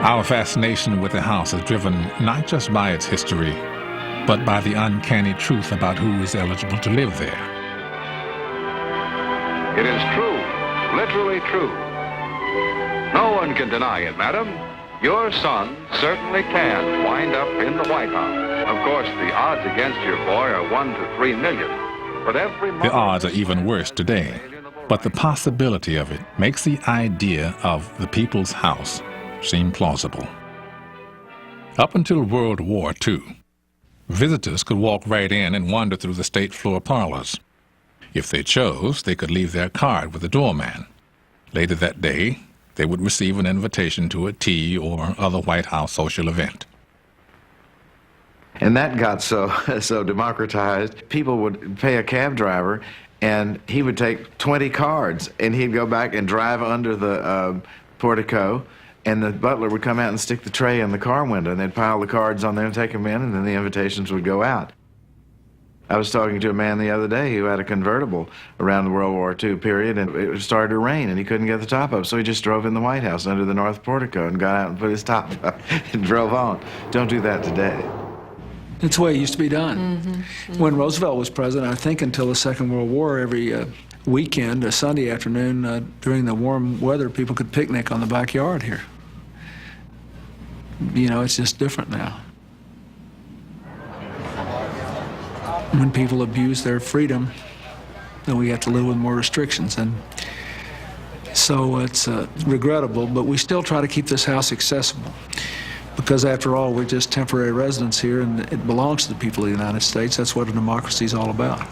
Our fascination with the house is driven not just by its history, but by the uncanny truth about who is eligible to live there. It is true, literally true. No one can deny it, madam. Your son certainly can wind up in the White House. Of course, the odds against your boy are 1 to 3 million. But The odds are even worse today. But the possibility of it makes the idea of the people's house seem plausible. Up until World War II, visitors could walk right in and wander through the state floor parlors. If they chose, they could leave their card with the doorman. Later that day, they would receive an invitation to a tea or other White House social event. And that got so democratized, people would pay a cab driver and he would take 20 cards and he'd go back and drive under the portico, and the butler would come out and stick the tray in the car window, and they'd pile the cards on there and take them in, and then the invitations would go out. I was talking to a man the other day who had a convertible around the World War II period, and it started to rain, and he couldn't get the top up, so he just drove in the White House under the North Portico and got out and put his top up and drove on. Don't do that today. It's the way it used to be done. When Roosevelt was president, I think until the Second World War, every weekend, a Sunday afternoon, during the warm weather, people could picnic on the backyard here. You know, it's just different now. When people abuse their freedom, then we have to live with more restrictions. And so it's regrettable, but we still try to keep this house accessible. Because after all, we're just temporary residents here, and it belongs to the people of the United States. That's what a democracy is all about.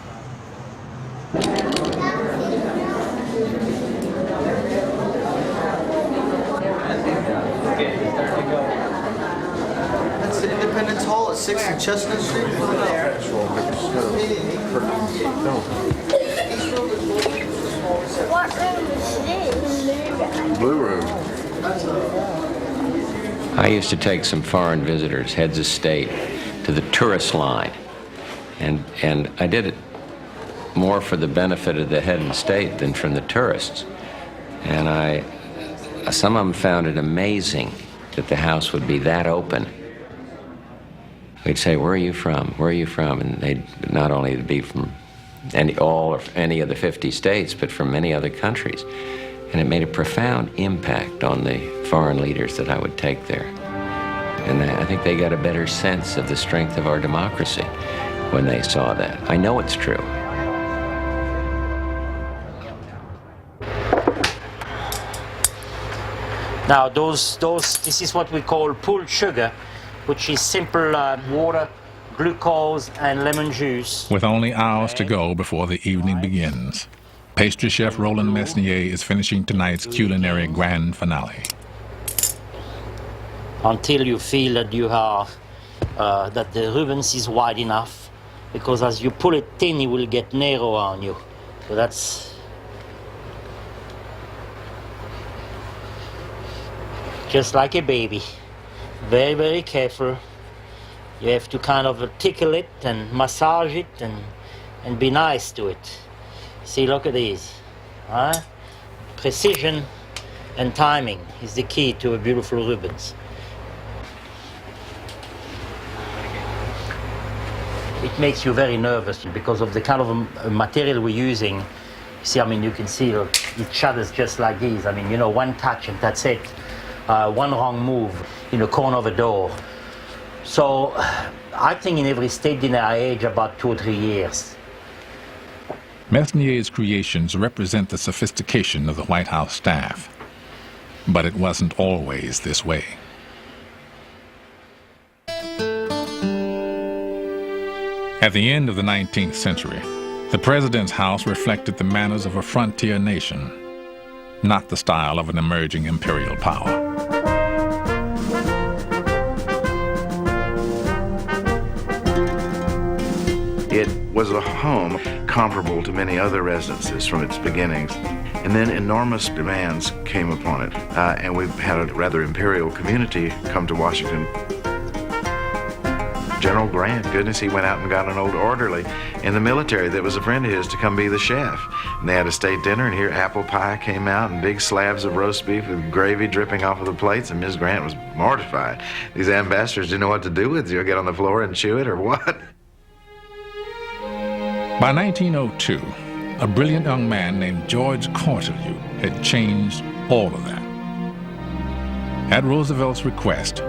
That's the Independence Hall at 6th and Chestnut Street. What room is this? Blue room. I used to take some foreign visitors, heads of state, to the tourist line. And I did it more for the benefit of the head of state than from the tourists. And some of them found it amazing that the house would be that open. We'd say, "Where are you from? Where are you from?" And they'd not only be from any of the 50 states, but from many other countries. And it made a profound impact on the foreign leaders that I would take there. And I think they got a better sense of the strength of our democracy when they saw that. I know it's true. Now, this is what we call pulled sugar, which is simple water, glucose, and lemon juice. With only hours to go before the evening begins, pastry chef Roland Mesnier is finishing tonight's culinary grand finale. Until you feel that you are, that the Rubens is wide enough, because as you pull it thin, it will get narrow on you. So that's just like a baby. Very, very careful. You have to kind of tickle it and massage it and be nice to it. See, look at these. Huh? Precision and timing is the key to a beautiful Rubens. It makes you very nervous because of the kind of material we're using. See, I mean, you can see it shudders just like these. I mean, you know, one touch and that's it. One wrong move in the corner of a door. So I think in every state dinner I age about 2 or 3 years. Mesnier's creations represent the sophistication of the White House staff. But it wasn't always this way. At the end of the 19th century, the president's house reflected the manners of a frontier nation, not the style of an emerging imperial power. It was a home comparable to many other residences from its beginnings. And then enormous demands came upon it. And we've had a rather imperial community come to Washington. General Grant, goodness, he went out and got an old orderly in the military that was a friend of his to come be the chef. And they had a state dinner, and here apple pie came out and big slabs of roast beef with gravy dripping off of the plates, and Ms. Grant was mortified. These ambassadors didn't know what to do with it. You'll get on the floor and chew it or what? By 1902, a brilliant young man named George Cortelyou had changed all of that. At Roosevelt's request,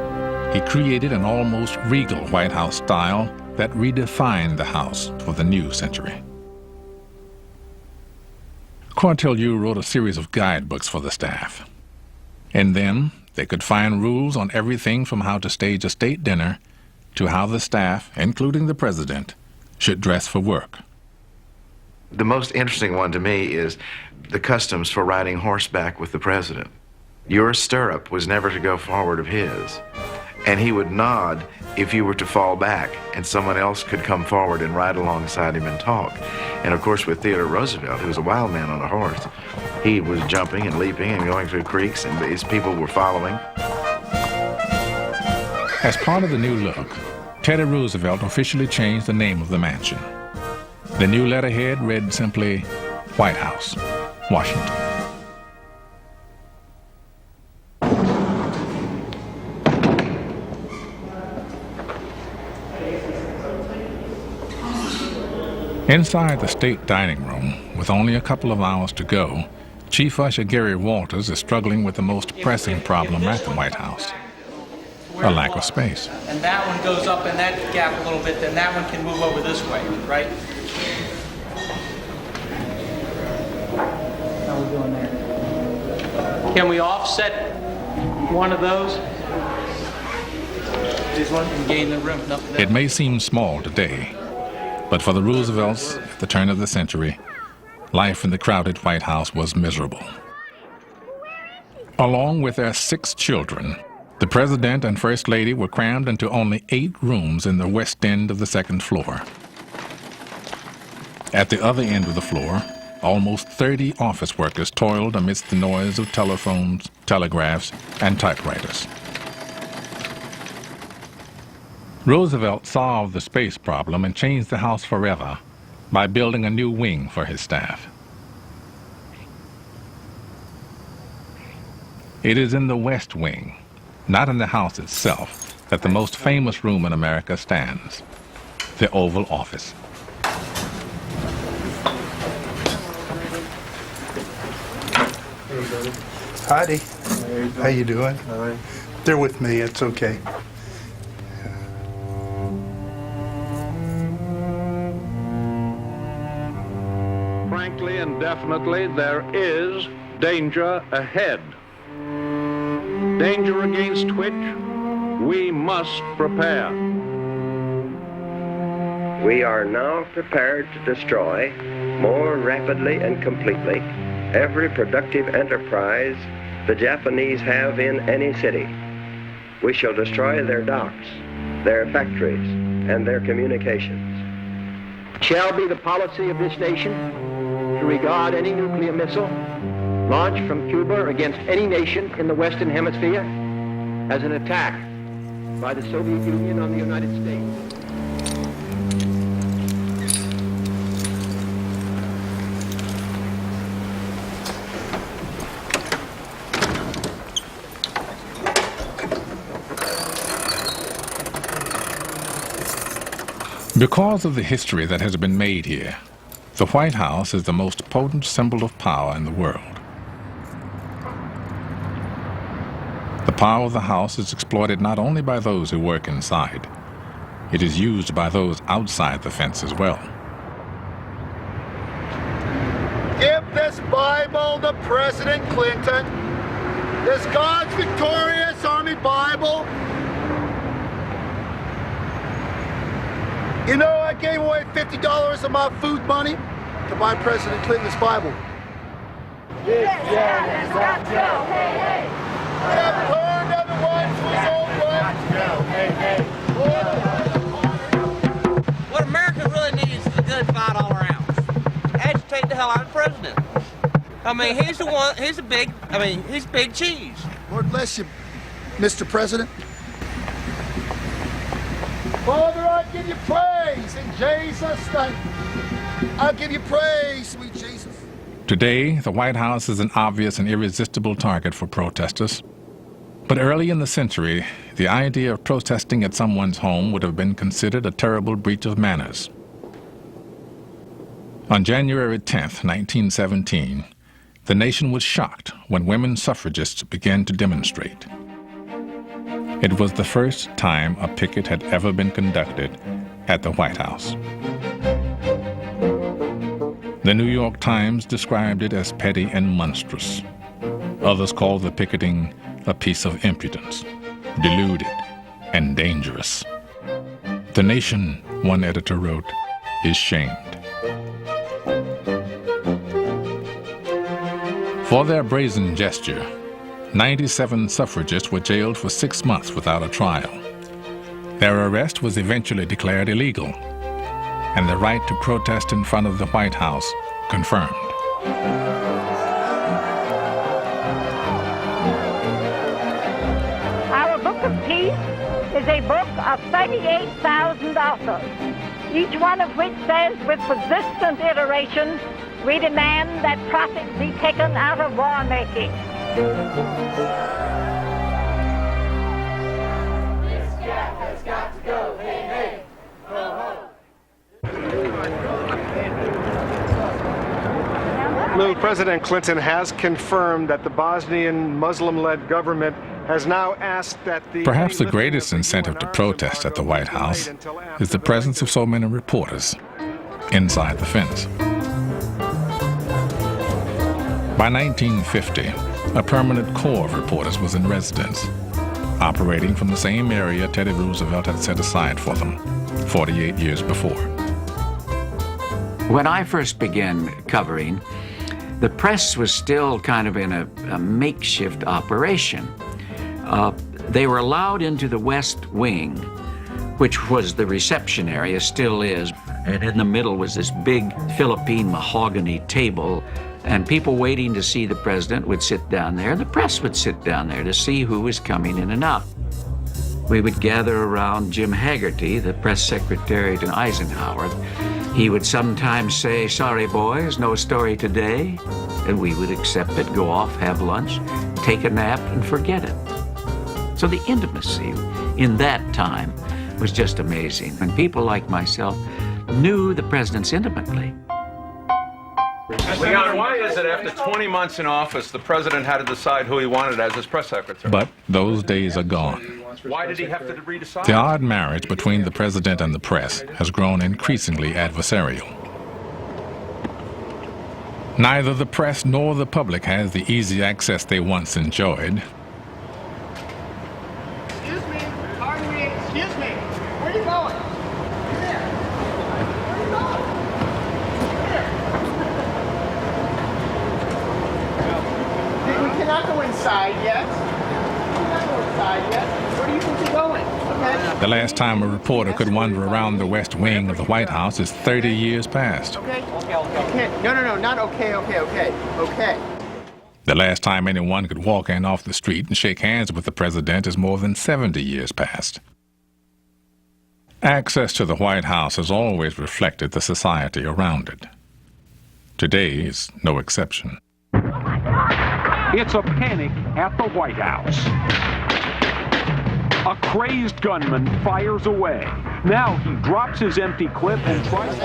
he created an almost regal White House style that redefined the House for the new century. Cortelyou wrote a series of guidebooks for the staff. In them, they could find rules on everything from how to stage a state dinner to how the staff, including the president, should dress for work. The most interesting one to me is the customs for riding horseback with the president. Your stirrup was never to go forward of his, and he would nod if you were to fall back, and someone else could come forward and ride alongside him and talk. And of course, with Theodore Roosevelt, who was a wild man on a horse, he was jumping and leaping and going through creeks, and his people were following. As part of the new look, Teddy Roosevelt officially changed the name of the mansion. The new letterhead read simply, White House, Washington. Inside the state dining room, with only a couple of hours to go, Chief Usher Gary Walters is struggling with the most pressing problem at the White House, a lack of space. And that one goes up in that gap a little bit, then that one can move over this way, right? How are we doing there? Can we offset one of those? This one? And gain the room? No, It may seem small today, but for the Roosevelts at the turn of the century, life in the crowded White House was miserable. Along with their 6 children, the President and First Lady were crammed into only 8 rooms in the west end of the 2nd floor. At the other end of the floor, almost 30 office workers toiled amidst the noise of telephones, telegraphs, and typewriters. Roosevelt solved the space problem and changed the house forever by building a new wing for his staff. It is in the West Wing, not in the house itself, that the most famous room in America stands, the Oval Office. Heidi, how you doing? All right. They're with me, it's okay. Frankly and definitely, there is danger ahead. Danger against which we must prepare. We are now prepared to destroy more rapidly and completely every productive enterprise the Japanese have in any city. We shall destroy their docks, their factories, and their communications. It shall be the policy of this nation to regard any nuclear missile launched from Cuba against any nation in the Western Hemisphere as an attack by the Soviet Union on the United States. Because of the history that has been made here, the White House is the most potent symbol of power in the world. The power of the House is exploited not only by those who work inside, it is used by those outside the fence as well. Give this Bible to President Clinton, this God's Victorious Army Bible. You know, I gave away $50 of my food money to buy President Clinton's Bible. Hey, hey. I have turned other ones whose old ones. What America really needs is a good fight all around. Agitate the hell out of the president. I mean, he's the one, he's big cheese. Lord bless you, Mr. President. Father, give you praise in Jesus' name. I give you praise, sweet Jesus. Today, the White House is an obvious and irresistible target for protesters. But early in the century, the idea of protesting at someone's home would have been considered a terrible breach of manners. On January 10th, 1917, the nation was shocked when women suffragists began to demonstrate. It was the first time a picket had ever been conducted at the White House. The New York Times described it as petty and monstrous. Others called the picketing a piece of impudence, deluded and dangerous. The nation, one editor wrote, is shamed. For their brazen gesture, 97 suffragists were jailed for 6 months without a trial. Their arrest was eventually declared illegal, and the right to protest in front of the White House confirmed. Our Book of Peace is a book of 38,000 authors, each one of which says with persistent iteration, we demand that profit be taken out of war making. This gap has got to go. Hey, hey, ho, ho. Lou, President Clinton has confirmed that the Bosnian Muslim-led government has now asked that the... Perhaps the greatest incentive to protest at the White House is the presence of so many reporters inside the fence. By 1950, a permanent corps of reporters was in residence, operating from the same area Teddy Roosevelt had set aside for them 48 years before. When I first began covering, the press was still kind of in a makeshift operation. They were allowed into the West Wing, which was the reception area, still is. And in the middle was this big Philippine mahogany table, and people waiting to see the president would sit down there, and the press would sit down there to see who was coming in and out. We would gather around Jim Haggerty, the press secretary to Eisenhower. He would sometimes say, "Sorry, boys, no story today." And we would accept it, go off, have lunch, take a nap, and forget it. So the intimacy in that time was just amazing. And people like myself knew the presidents intimately. Leon, why is it after 20 months in office, the president had to decide who he wanted as his press secretary? But those days are gone. Why did he have to redecide? The odd marriage between the president and the press has grown increasingly adversarial. Neither the press nor the public has the easy access they once enjoyed. Excuse me, pardon me, excuse me. Where are you going? Come here. Where are you going? Come here. We cannot go inside yet. We cannot go inside yet. Where do you think you're going? Okay? The last time a reporter could wander around the West Wing of the White House is 30 years past. Okay. No, not okay. Okay. The last time anyone could walk in off the street and shake hands with the president is more than 70 years past. Access to the White House has always reflected the society around it. Today is no exception. It's a panic at the White House. A crazed gunman fires away. Now he drops his empty clip and tries to...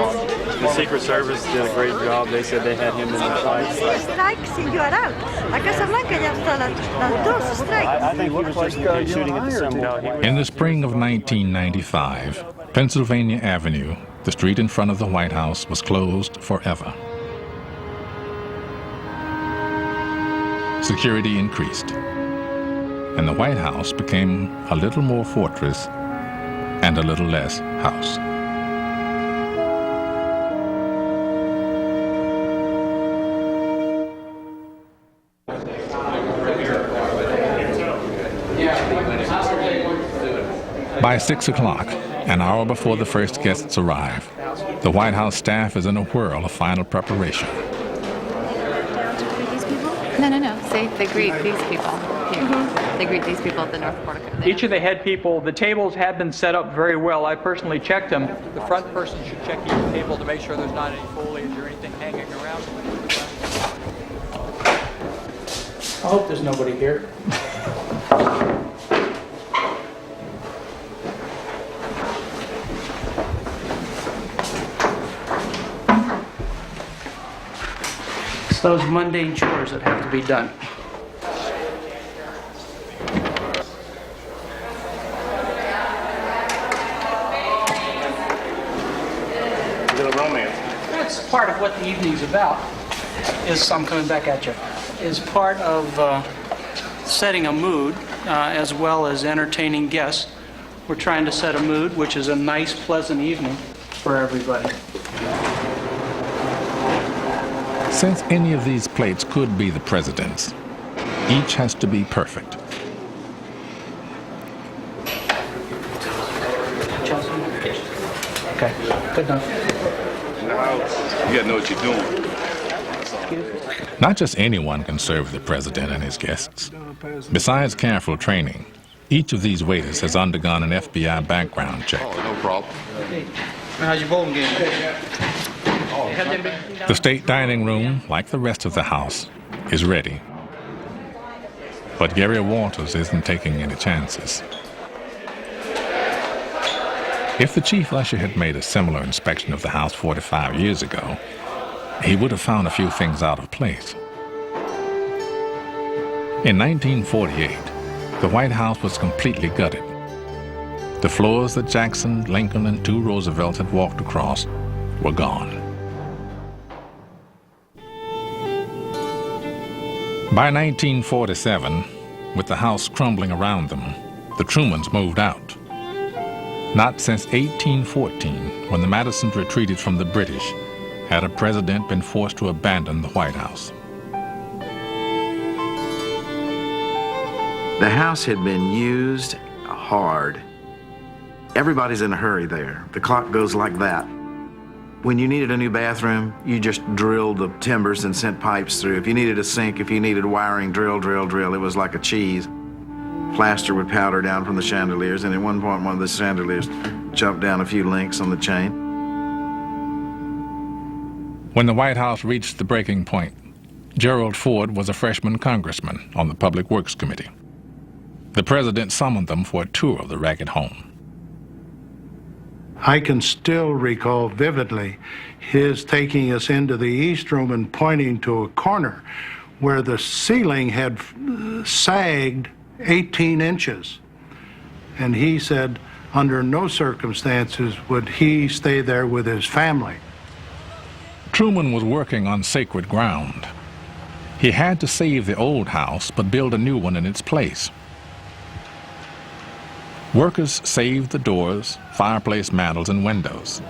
The Secret Service did a great job. They said they had him in the fight. I think he was just shooting at the symbol. In the spring of 1995, Pennsylvania Avenue, the street in front of the White House, was closed forever. Security increased, and the White House became a little more fortress and a little less house. By 6 o'clock, an hour before the first guests arrive, the White House staff is in a whirl of final preparation. No. They greet these people here. they greet these people at the North Portico. Each of the head people, the tables have been set up very well. I personally checked them. The front person should check each table to make sure there's not any foliage or anything hanging around. I hope there's nobody here. It's those mundane chores that have to be done. That's part of what the evening's about. I'm coming back at you. Is part of setting a mood as well as entertaining guests. We're trying to set a mood, which is a nice, pleasant evening for everybody. Since any of these plates could be the president's, each has to be perfect. Okay, good enough. You gotta know what you're doing. Not just anyone can serve the president and his guests. Besides careful training, each of these waiters has undergone an FBI background check. Oh, no problem. How's your bowling game? The state dining room, like the rest of the house, is ready. But Gary Walters isn't taking any chances. If the chief usher had made a similar inspection of the house 45 years ago, he would have found a few things out of place. In 1948, the White House was completely gutted. The floors that Jackson, Lincoln, and two Roosevelts had walked across were gone. By 1947, with the house crumbling around them, the Trumans moved out. Not since 1814, when the Madisons retreated from the British, had a president been forced to abandon the White House. The house had been used hard. Everybody's in a hurry there. The clock goes like that. When you needed a new bathroom, you just drilled the timbers and sent pipes through. If you needed a sink, if you needed wiring, drill, drill, drill. It was like a cheese. Plaster would powder down from the chandeliers, and at one point, one of the chandeliers jumped down a few links on the chain. When the White House reached the breaking point, Gerald Ford was a freshman congressman on the Public Works Committee. The president summoned them for a tour of the ragged home. I can still recall vividly his taking us into the East Room and pointing to a corner where the ceiling had sagged 18 inches. And he said, under no circumstances would he stay there with his family. Truman was working on sacred ground. He had to save the old house, but build a new one in its place. Workers saved the doors, fireplace mantels, and windows.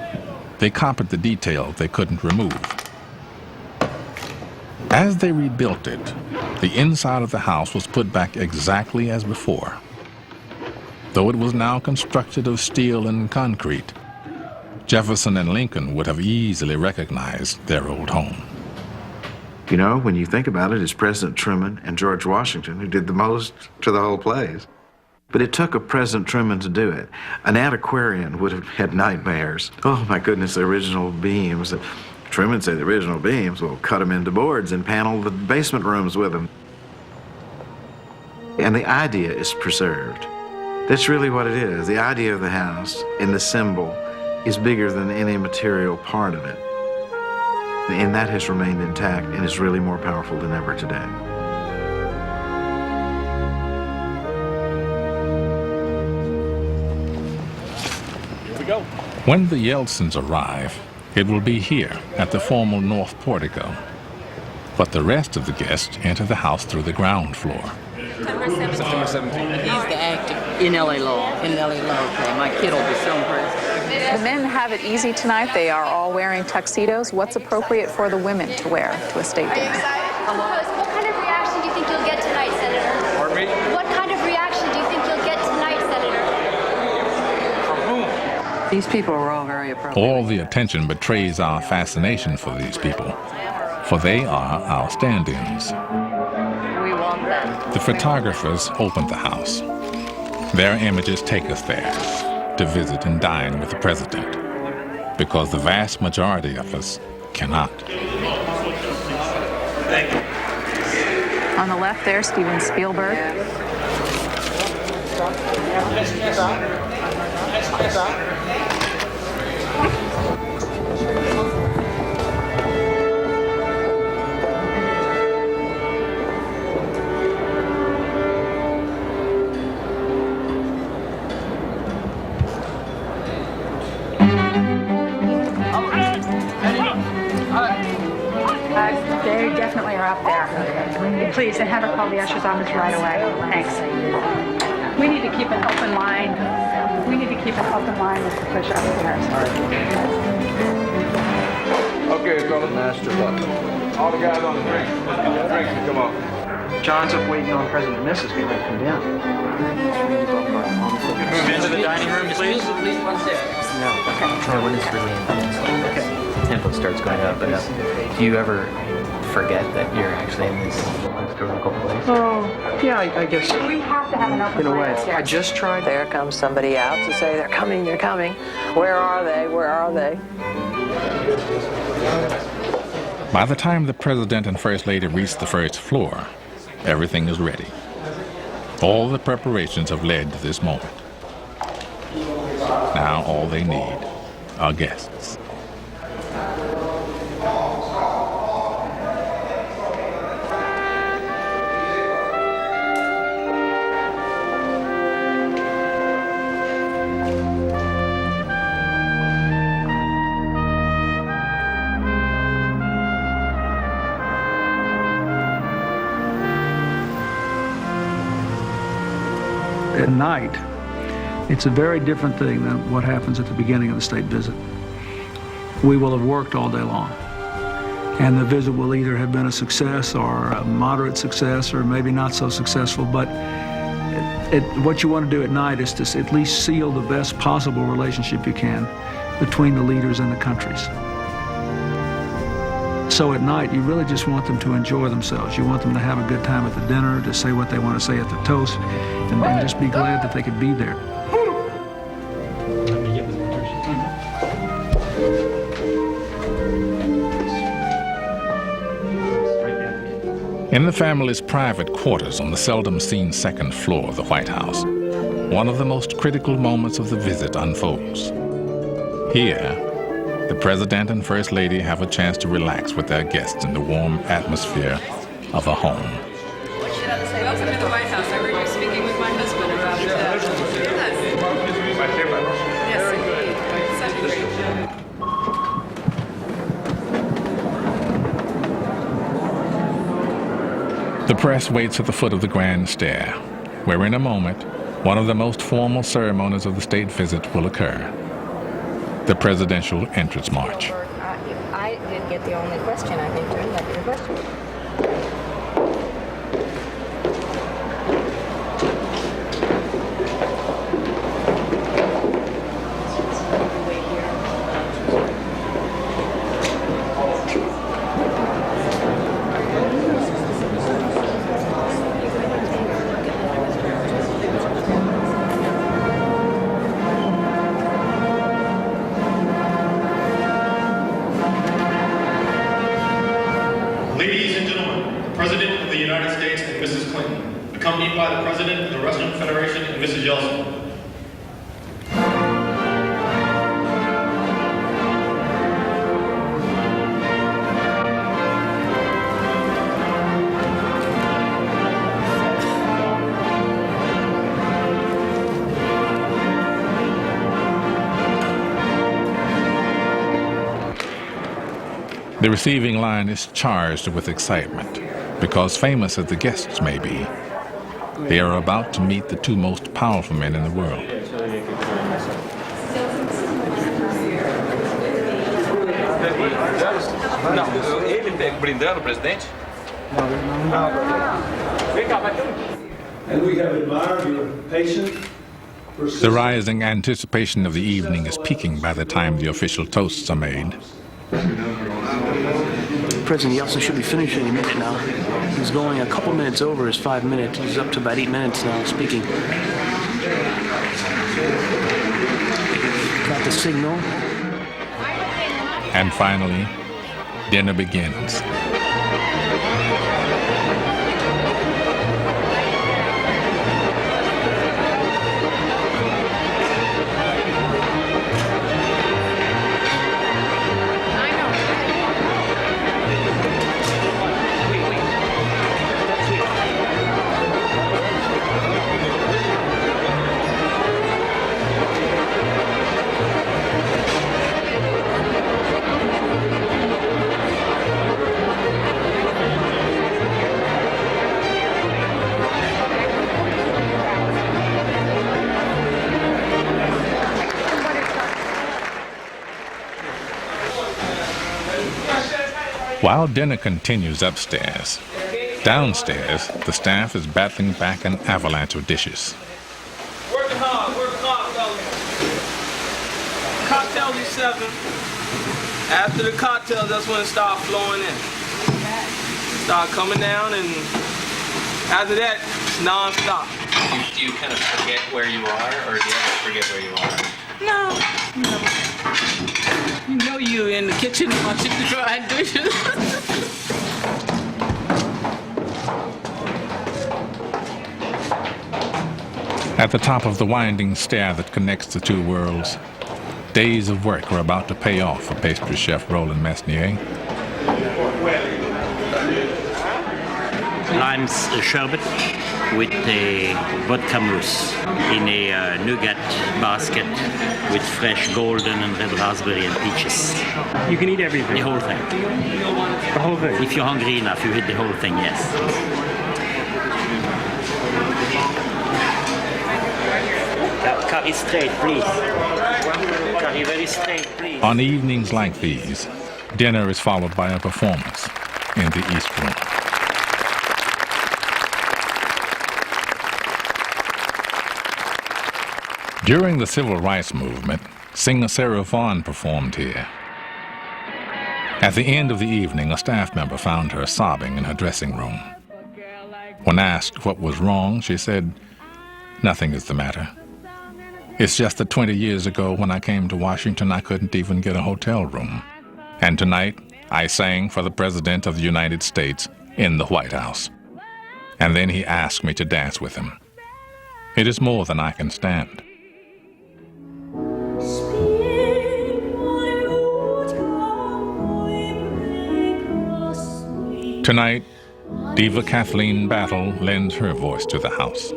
They copied the details they couldn't remove. As they rebuilt it, the inside of the house was put back exactly as before. Though it was now constructed of steel and concrete, Jefferson and Lincoln would have easily recognized their old home. You know, when you think about it, it's President Truman and George Washington who did the most to the whole place. But it took a President Truman to do it. An antiquarian would have had nightmares. Oh, my goodness, the original beams. Truman said the original beams, well, cut them into boards and panel the basement rooms with them. And the idea is preserved. That's really what it is. The idea of the house and the symbol is bigger than any material part of it. And that has remained intact and is really more powerful than ever today. When the Yeltsins arrive, it will be here at the formal North Portico. But the rest of the guests enter the house through the ground floor. September 17th. He's the actor in L.A. Law. In L.A. Law, okay. My kid will be so impressed. The men have it easy tonight. They are all wearing tuxedos. What's appropriate for the women to wear to a state dinner? What kind of reaction do you think you'll get tonight, Senator? Pardon me? What kind of reaction do you think you'll get tonight, Senator? From whom? These people are all very appropriate. All the attention betrays our fascination for these people, for they are our stand-ins. We want gentlemen. The photographers opened the house. Their images take us there to visit and dine with the president, because the vast majority of us cannot. On the left there, Steven Spielberg. They definitely are up there. Please, and have her call the usher's office right away. Thanks. We need to keep an open line. We need to keep an open line with the push upstairs. Okay, it's on the master button. All the guys on the drinks can come up. John's up waiting on President and Mrs. Getting ready to come down. Move into the dining room, please. Please, one sec. No. Okay. Or when it's really intense, like the tempo starts going up and up. Do you ever forget that you're actually in this historical place? Oh, yeah, I guess. We have to have an open In a line way. upstairs. I just tried. There comes somebody out to say, they're coming, they're coming. Where are they? Where are they? By the time the president and first lady reach the first floor, everything is ready. All the preparations have led to this moment. Now all they need are guests. At night, it's a very different thing than what happens at the beginning of the state visit. We will have worked all day long, and the visit will either have been a success or a moderate success or maybe not so successful, but what you want to do at night is to at least seal the best possible relationship you can between the leaders and the countries. So at night, you really just want them to enjoy themselves. You want them to have a good time at the dinner, to say what they want to say at the toast, and just be glad that they could be there. In the family's private quarters on the seldom seen second floor of the White House, one of the most critical moments of the visit unfolds. Here, the president and first lady have a chance to relax with their guests in the warm atmosphere of a home. Welcome to the White House. I heard you speaking with my husband about it. The press waits at the foot of the grand stair, where in a moment, one of the most formal ceremonies of the state visit will occur. The presidential entrance march. I didn't get the only question. I think you got your question. Ladies and gentlemen, the President of the United States and Mrs. Clinton, accompanied by the President of the Russian Federation and Mrs. Yeltsin. The receiving line is charged with excitement because, famous as the guests may be, they are about to meet the two most powerful men in the world. Não, ele brindando o presidente? And we have admired your patience. The rising anticipation of the evening is peaking by the time the official toasts are made. President Yeltsin should be finishing any minute now. He's going a couple minutes over his 5 minutes. He's up to about 8 minutes now speaking. Got the signal. And finally, dinner begins. While dinner continues upstairs, downstairs, the staff is battling back an avalanche of dishes. Working hard, fellas. Cocktails at 7. After the cocktails, that's when it starts flowing in. Start coming down, and after that, it's non-stop. Do you kind of forget where you are, or do you ever forget where you are? No. You know you in the kitchen watching the dry dishes. At the top of the winding stair that connects the two worlds, days of work are about to pay off for pastry chef Roland Mesnier. Lime's sherbet with a vodka mousse in a nougat basket with fresh golden and red raspberry and peaches. You can eat everything. The whole thing. The whole thing? If you're hungry enough, you eat the whole thing, yes. Curry straight, please. Curry very straight, please. On evenings like these, dinner is followed by a performance in the East Room. During the Civil Rights Movement, singer Sarah Vaughan performed here. At the end of the evening, a staff member found her sobbing in her dressing room. When asked what was wrong, she said, "Nothing is the matter. It's just that 20 years ago when I came to Washington, I couldn't even get a hotel room. And tonight, I sang for the President of the United States in the White House. And then he asked me to dance with him. It is more than I can stand." Tonight, diva Kathleen Battle lends her voice to the house.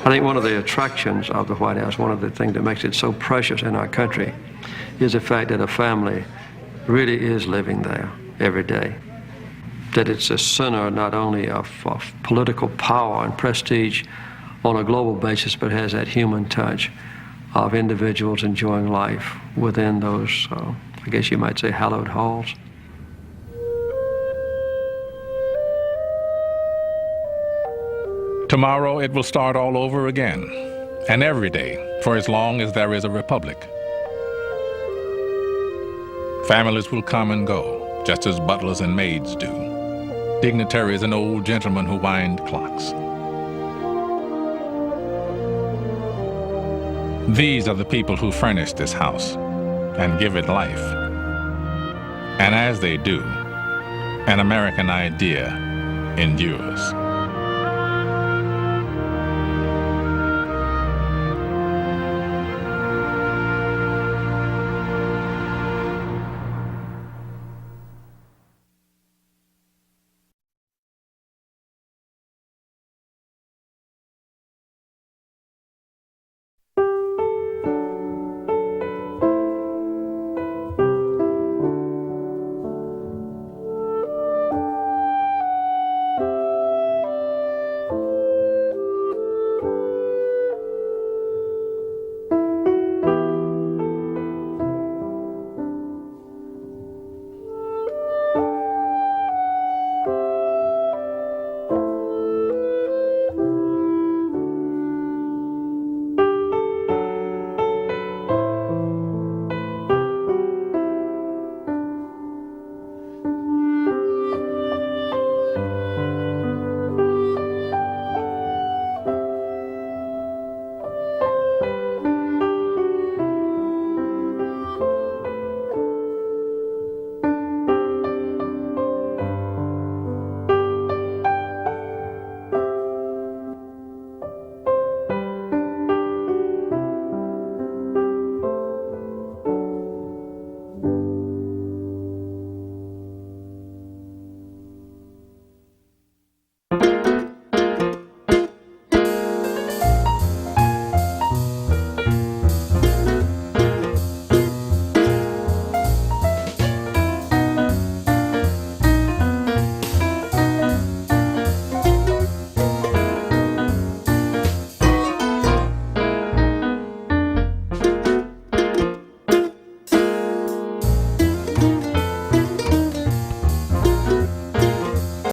I think one of the attractions of the White House, one of the things that makes it so precious in our country, is the fact that a family really is living there every day. That it's a center not only of political power and prestige on a global basis, but has that human touch of individuals enjoying life within those, I guess you might say, hallowed halls. Tomorrow it will start all over again, and every day, for as long as there is a republic. Families will come and go, just as butlers and maids do. Dignitaries and old gentlemen who wind clocks. These are the people who furnish this house and give it life. And as they do, an American idea endures.